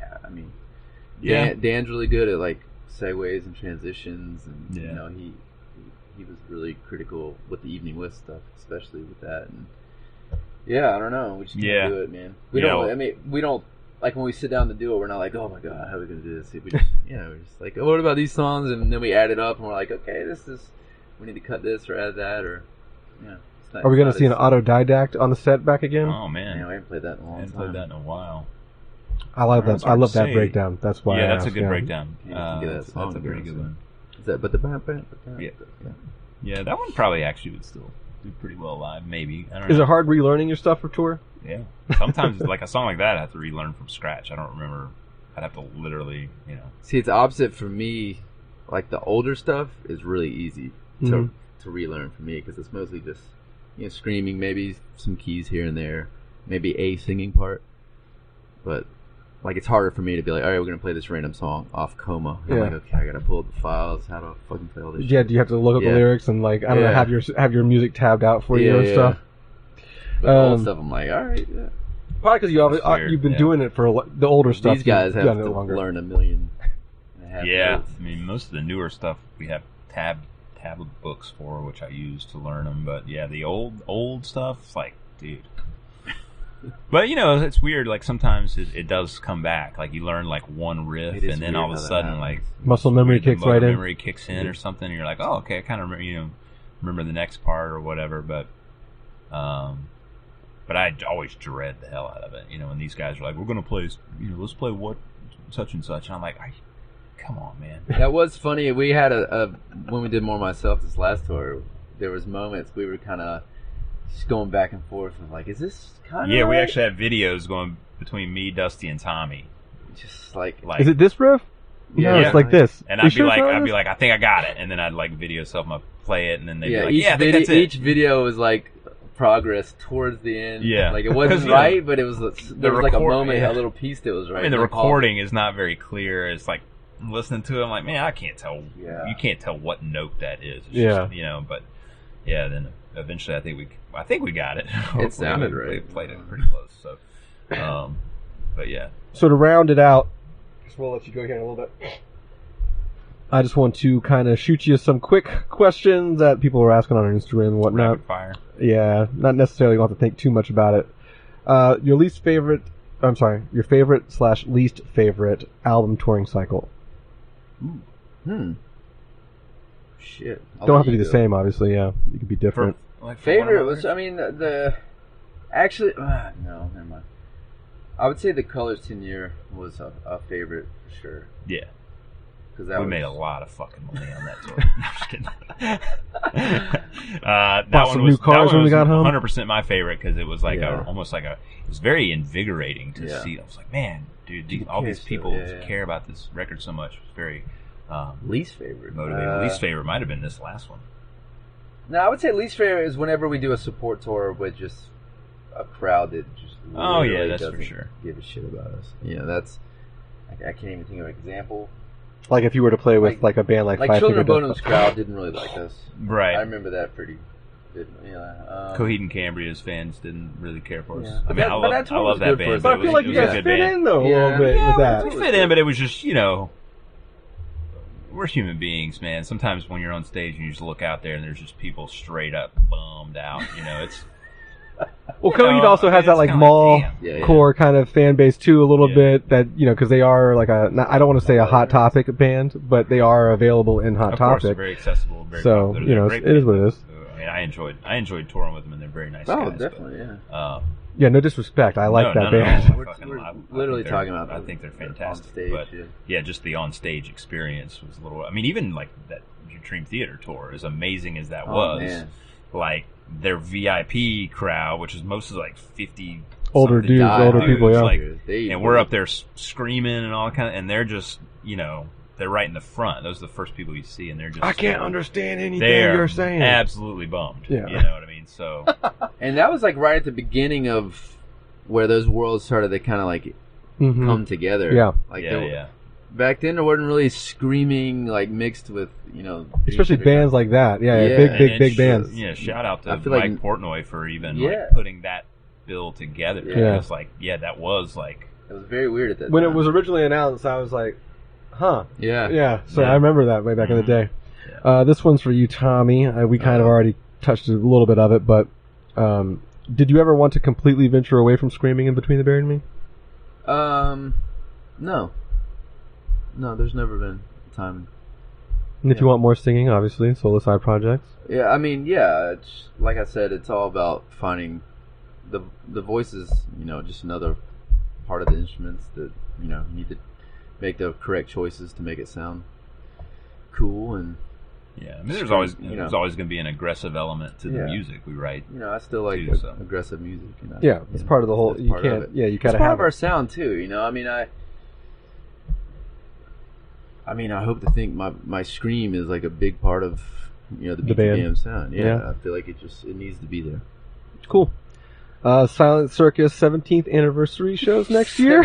Dan's really good at like segues and transitions, and he he was really critical with the Evening With stuff, especially with that. And yeah, I don't know. We just can't do it, man. We don't. Like when we sit down to do it, we're not like, oh my god, how are we gonna do this? We just, we're just like, oh, what about these songs? And then we add it up, and we're like, okay, we need to cut this or add that, or Are we gonna see an autodidact on the set back again? Oh man, we haven't played that in a long time. Played that in a while. I love that. I love that breakdown. That's why. Yeah, that's a good breakdown. That's a pretty good one. Is that but the bam? Yeah, that one probably actually would still do pretty well live. Maybe I don't know. Is it hard relearning your stuff for tour? Yeah, sometimes like a song like that, I have to relearn from scratch. I don't remember. I'd have to literally, See, it's opposite for me. Like the older stuff is really easy to relearn for me because it's mostly just screaming, maybe some keys here and there, maybe a singing part. But like it's harder for me to be like, all right, we're gonna play this random song off Coma. I'm like, okay, I gotta pull up the files. How do I fucking play all this? Yeah, do you have to look up the lyrics and like I don't know, have your music tabbed out for you and stuff? But the old stuff, I'm like, all right, probably because you've been doing it for the older stuff. These guys have to learn 1.5 million. Yeah, I mean, most of the newer stuff we have tablet books for, which I use to learn them. But yeah, the old stuff, it's like, dude. But it's weird. Like sometimes it does come back. Like you learn like one riff, and then all of a sudden, like muscle memory kicks right in. Memory kicks in or something. And you're like, oh, okay, I kind of remember the next part or whatever. But I always dread the hell out of it. When these guys are like, we're gonna play, let's play what such and such. And I'm like, come on, man. That was funny. We had when we did More Myself this last tour, there was moments we were kind of just going back and forth of like, is this kind of we actually had videos going between me, Dusty, and Tommy. Just like is it this riff? Yeah, it's like this. And I'd be like, I think I got it. And then I'd like video self play it, and then they'd be like, I think that's it. Each video was like progress towards the end. Yeah. Like it wasn't right, but it was there was like a moment, a little piece that was right. I mean, the recording is not very clear. It's like listening to it, I'm like, man, I can't tell. Yeah. You can't tell what note that is. It's just, but then eventually I think we got it. It sounded right. They played it pretty close. So, but yeah. So to round it out, because we'll let you go here in a little bit. I just want to kind of shoot you some quick questions that people are asking on our Instagram and whatnot. Rapid fire. Yeah, not necessarily want to think too much about it. Your favorite/least favorite album touring cycle. Shit. Don't have to be the same, obviously. Yeah, it could be different. Favorite was, I mean, no, never mind. I would say the Colors 10 year was a favorite for sure. Yeah. Because we made a lot of fucking money on that tour. No, I'm just kidding. That one was, new cars when we got home. 100% my favorite because it was like it was very invigorating to see. I was like, man, dude, all these people care about this record so much. It was very least favorite. Motivating. Least favorite might have been this last one. No, I would say least favorite is whenever we do a support tour with just a crowd that just that's for sure. Give a shit about us. That's I can't even think of an example. Like if you were to play with like a band like Five Children of Bodom's crowd didn't really like us. Right. I remember that pretty good. Coheed and Cambria's fans didn't really care for us. Yeah. I mean, I love that band. But I feel like you guys fit in though a little bit with that. We fit in, but it was just, we're human beings, man. Sometimes when you're on stage and you just look out there and there's just people straight up bummed out, it's... Well, Coheed also has that like mall core kind of fan base too, a little bit. That because they are like I don't want to say a Hot Topic band, but they are available in Hot Topic. Of course, they're very accessible. Very so popular. It is what it is. I mean, I enjoyed touring with them, and they're very nice guys. Oh, definitely, yeah, no disrespect. I like that band. We're literally talking about. I think they're fantastic. Stage, but just the on-stage experience was a little. I mean, even like that Dream Theater tour, as amazing as that was, man. Like. Their VIP crowd, which is mostly like 50 older people, yeah. Like, and we're up there screaming and all kind of, and they're just, they're right in the front. Those are the first people you see, and they're just. I can't understand anything you're saying. Absolutely bummed. Yeah. You know what I mean? So. And that was like right at the beginning of where those worlds started to kind of like come together. Yeah. Like back then, there wasn't really screaming like mixed with especially bands like that. Yeah. Big bands. Yeah, shout out to Mike Portnoy for even putting that bill together. Yeah, it's like that was like it was very weird at that when time. It was originally announced. I was like, huh. Yeah. So I remember that way back in the day. Yeah. This one's for you, Tommy. We kind of already touched a little bit of it, but did you ever want to completely venture away from screaming in Between the Buried and Me? No. No, there's never been a time. And if you want more singing, obviously, solo side projects. Yeah, I mean, it's like I said, it's all about finding the voices. Just another part of the instruments that you need to make the correct choices to make it sound cool. And yeah, I mean, there's always going to be an aggressive element to the music we write. I still like aggressive music. Yeah, it's part of the whole. You can't. Yeah, you gotta have part of our sound too. I mean, I hope to think my scream is like a big part of the BTBAM sound. Yeah, I feel like it needs to be there. Cool. Silent Circus 17th anniversary shows next year.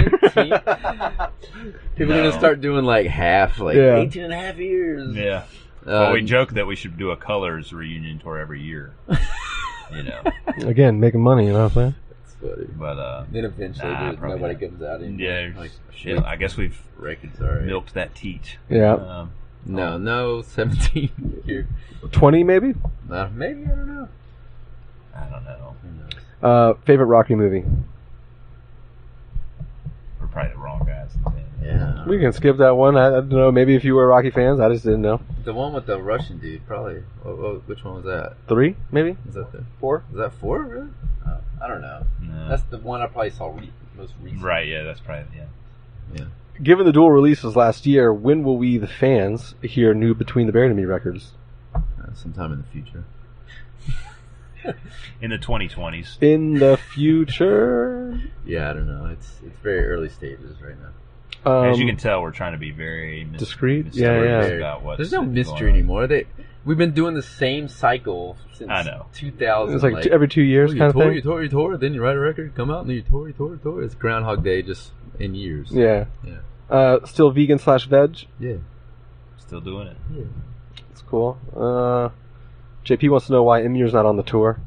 People are gonna start doing like half, 18 and a half years. Yeah. Well, we joke that we should do a Colors reunion tour every year. Again, making money. You know what I'm saying? It's funny. But then eventually, nobody comes out anymore. Yeah. Shit, I guess we've milked that teat. Yeah. No, 17 here. 20 maybe? Maybe, I don't know. Favorite Rocky movie? We're probably the wrong guys. Yeah. We can skip that one. I don't know. Maybe if you were Rocky fans, I just didn't know. The one with the Russian dude, probably. Which one was that? 3, maybe? Is that 4? Is that 4, really? Oh, I don't know. No. That's the one I probably saw most recently. Right, yeah, that's probably, yeah. Given the dual releases last year, when will we, the fans, hear new Between the Buried and Me records? Sometime in the future. In the 2020s. In the future? Yeah, I don't know. It's very early stages right now. As you can tell, we're trying to be very discreet. Yeah. About what's There's no mystery anymore. We've been doing the same cycle since 2000. It's like every 2 years kind of thing. You tour, then you write a record, come out, and then you tour. It's Groundhog Day just in years. Yeah. Still vegan/veg? Yeah. Still doing it. Yeah. That's cool. JP wants to know why Emir's not on the tour.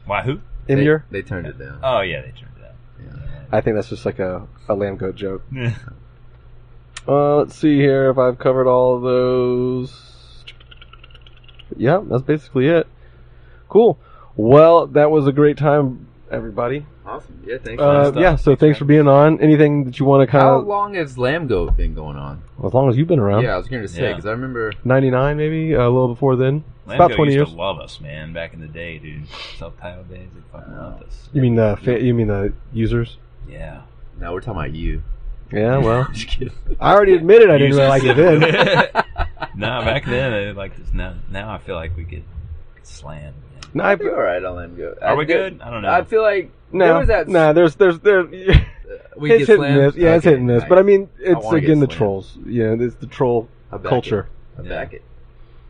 Why who? Emir? They turned it down. Oh, yeah, they turned it down. Yeah. I think that's just like a Lambgoat joke. Let's see here if I've covered all of those. Yeah, that's basically it. Cool. Well, that was a great time, everybody. Awesome. Yeah, thanks. Thanks for being on. Anything that you want to kind of... How long has Lambgoat been going on? Well, as long as you've been around. Yeah, I was going to say, because I remember... 99, maybe? A little before then. Lambgoat about 20 years. Used to love us, man, back in the day, dude. Self-titled days, they fucking loved us. You mean the users? Yeah. No, we're talking about you. Yeah, well... Just kidding. I already admitted I didn't really like it then. No, back then, I liked this. Now I feel like we get slammed. No, I feel alright on Lambgoat. Are we good? I don't know. I feel like there's we it's get hit and miss. Yeah, it's hit and miss. But I mean, it's again the trolls. Yeah, it's the troll culture. I back it.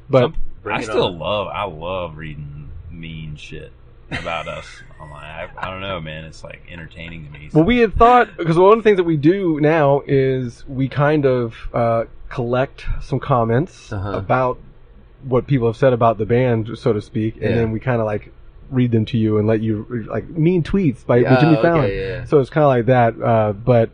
But I love reading mean shit about us online. I don't know, man. It's like entertaining to me. Well, we had thought, because one of the things that we do now is we kind of collect some comments about what people have said about the band, so to speak, and then we kind of like read them to you and let you like mean tweets by Jimmy Fallon. Yeah. So it's kind of like that. But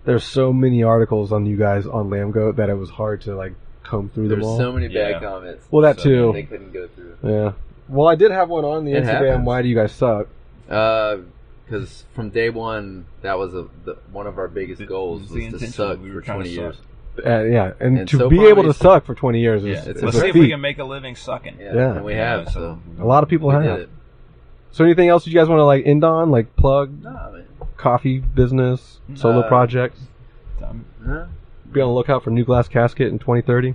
there's so many articles on you guys on Lambgoat that it was hard to like comb through them all. There's so many bad comments. Well, that too. They couldn't go through. Yeah. Well, I did have one on the Instagram. Happens. Why do you guys suck? Because from day one, that was one of our biggest goals was to suck for 20 years. And to so be able to suck for 20 years is let's see if we can make a living sucking. Yeah. And we have. So a lot of people have. So anything else you guys want to like end on, like plug? No, coffee business, solo projects? No. Be on the lookout for New Glass Casket in 2030.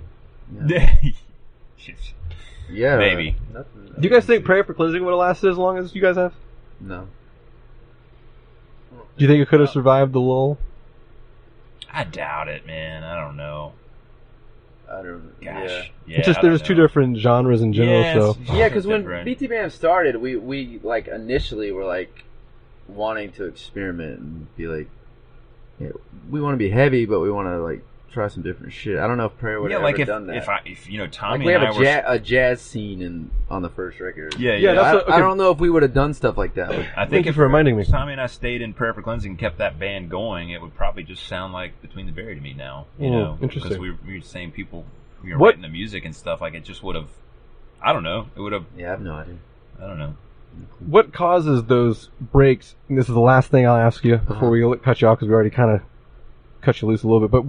Yeah, maybe. Do you guys think Prayer for Cleansing would have lasted as long as you guys have? No. Do you think it could have survived the lull? I doubt it, man. I don't know. Gosh. Yeah. It's just there's two different genres in general. Because when BTBAM started, we like initially were like wanting to experiment and be like, we want to be heavy, but we want to like try some different shit. I don't know if Prayer would have ever done that. If you know Tommy, we and have a jazz scene on the first record. Yeah. I don't know if we would have done stuff like that. I think if reminding me, Tommy and I stayed in Prayer for Cleansing and kept that band going, it would probably just sound like Between the Buried and Me now. You know, interesting. Because we were the same people we were writing the music and stuff, like it just would have. I don't know. It would have. Yeah, I have no idea. I don't know. What causes those breaks? And this is the last thing I'll ask you before we cut you off, because we already kind of cut you loose a little bit. But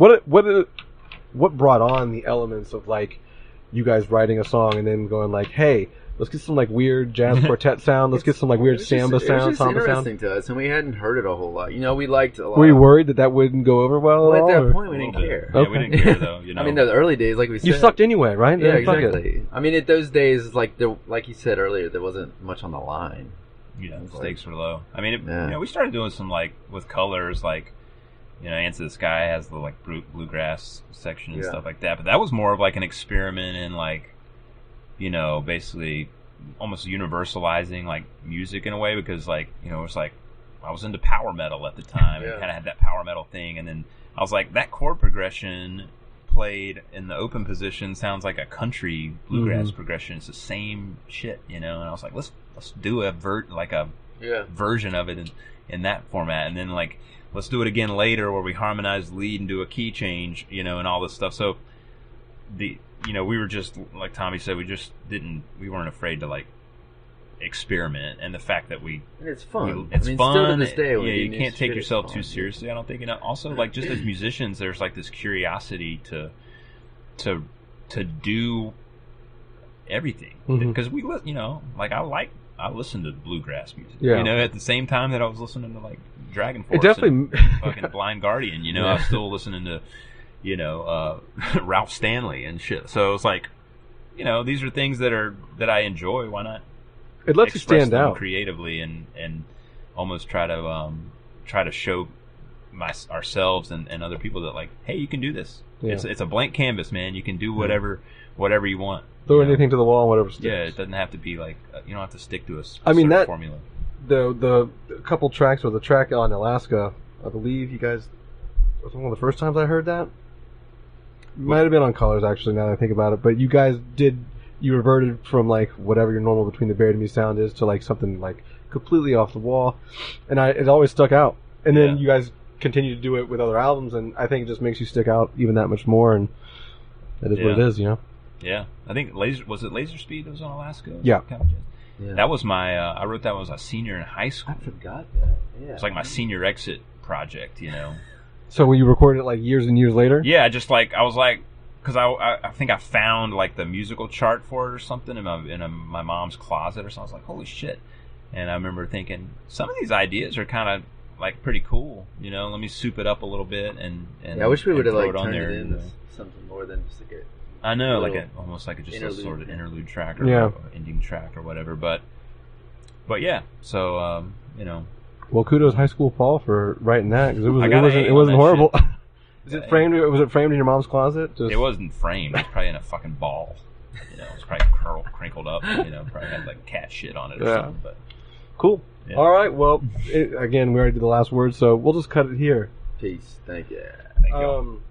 what brought on the elements of like you guys writing a song and then going like, hey, let's get some like weird jazz quartet sound. Let's get some like weird samba sound. It was interesting to us, and we hadn't heard it a whole lot. You know, we liked a lot. Were you worried that wouldn't go over well? Well, at that point, we didn't care. Yeah, we didn't care though. You know, I mean, the early days, like we said, you sucked anyway, right? Yeah, exactly. I mean, at those days, like you said earlier, there wasn't much on the line. You know, stakes were low. I mean, you know, we started doing some like with colors, like. You know, Answer the Sky has the like bluegrass section and stuff like that, but that was more of like an experiment in like, you know, basically almost universalizing like music in a way, because like, you know, it's like I was into power metal at the time and kind of had that power metal thing, and then I was like, that chord progression played in the open position sounds like a country bluegrass progression. It's the same shit, you know, and I was like, let's do a version of it in that format, and then like. Let's do it again later where we harmonize the lead and do a key change, you know, and all this stuff. So, you know, we were just, like Tommy said, we weren't afraid to, like, experiment. And the fact that it's fun. It's fun. Still to this day, you can't take yourself too seriously, I don't think. And also, like, just as musicians, there's, like, this curiosity to do everything. Because we, you know, like, I listened to bluegrass music. You know, at the same time that I was listening to, like, Dragon Force, and fucking Blind Guardian. You know, I was still listening to, you know, Ralph Stanley and shit. So it's like, you know, these are things that I enjoy. Why not? It lets you stand out creatively and almost try to show ourselves and other people that like, hey, you can do this. Yeah. It's a blank canvas, man. You can do whatever you want. Throw anything to the wall, whatever sticks. Yeah, it doesn't have to be like you don't have to stick to a formula. The couple tracks, or the track on Alaska, I believe you guys, it was one of the first times I heard that. Might have been on Colors, actually, now that I think about it. But you guys you reverted from like whatever your normal Between the Buried and Me sound is to like something like completely off the wall, and it always stuck out. And then you guys continue to do it with other albums, and I think it just makes you stick out even that much more. And that is what it is, you know. Yeah, I think Laser Speed that was on Alaska? Yeah. That was my, I wrote that when I was a senior in high school. I forgot that. Yeah. It's like my senior exit project, you know. So when you recorded it like years and years later? Yeah, just like, I was like, because I think I found like the musical chart for it or something in my mom's closet or something. I was like, holy shit. And I remember thinking, some of these ideas are kind of like pretty cool, you know, let me soup it up a little bit and I wish we would have like turned it into something more than just like I know, like almost like just a sort of interlude track or ending track or whatever, but yeah. So you know. Well, kudos High School Paul for writing that, because it wasn't horrible. Was it framed in your mom's closet? It wasn't framed. It was probably in a fucking ball. You know, it was probably crinkled up. You know, probably had like cat shit on it or something. But cool. Yeah. All right. Well, again, we already did the last word, so we'll just cut it here. Peace. Thank you. Thank you.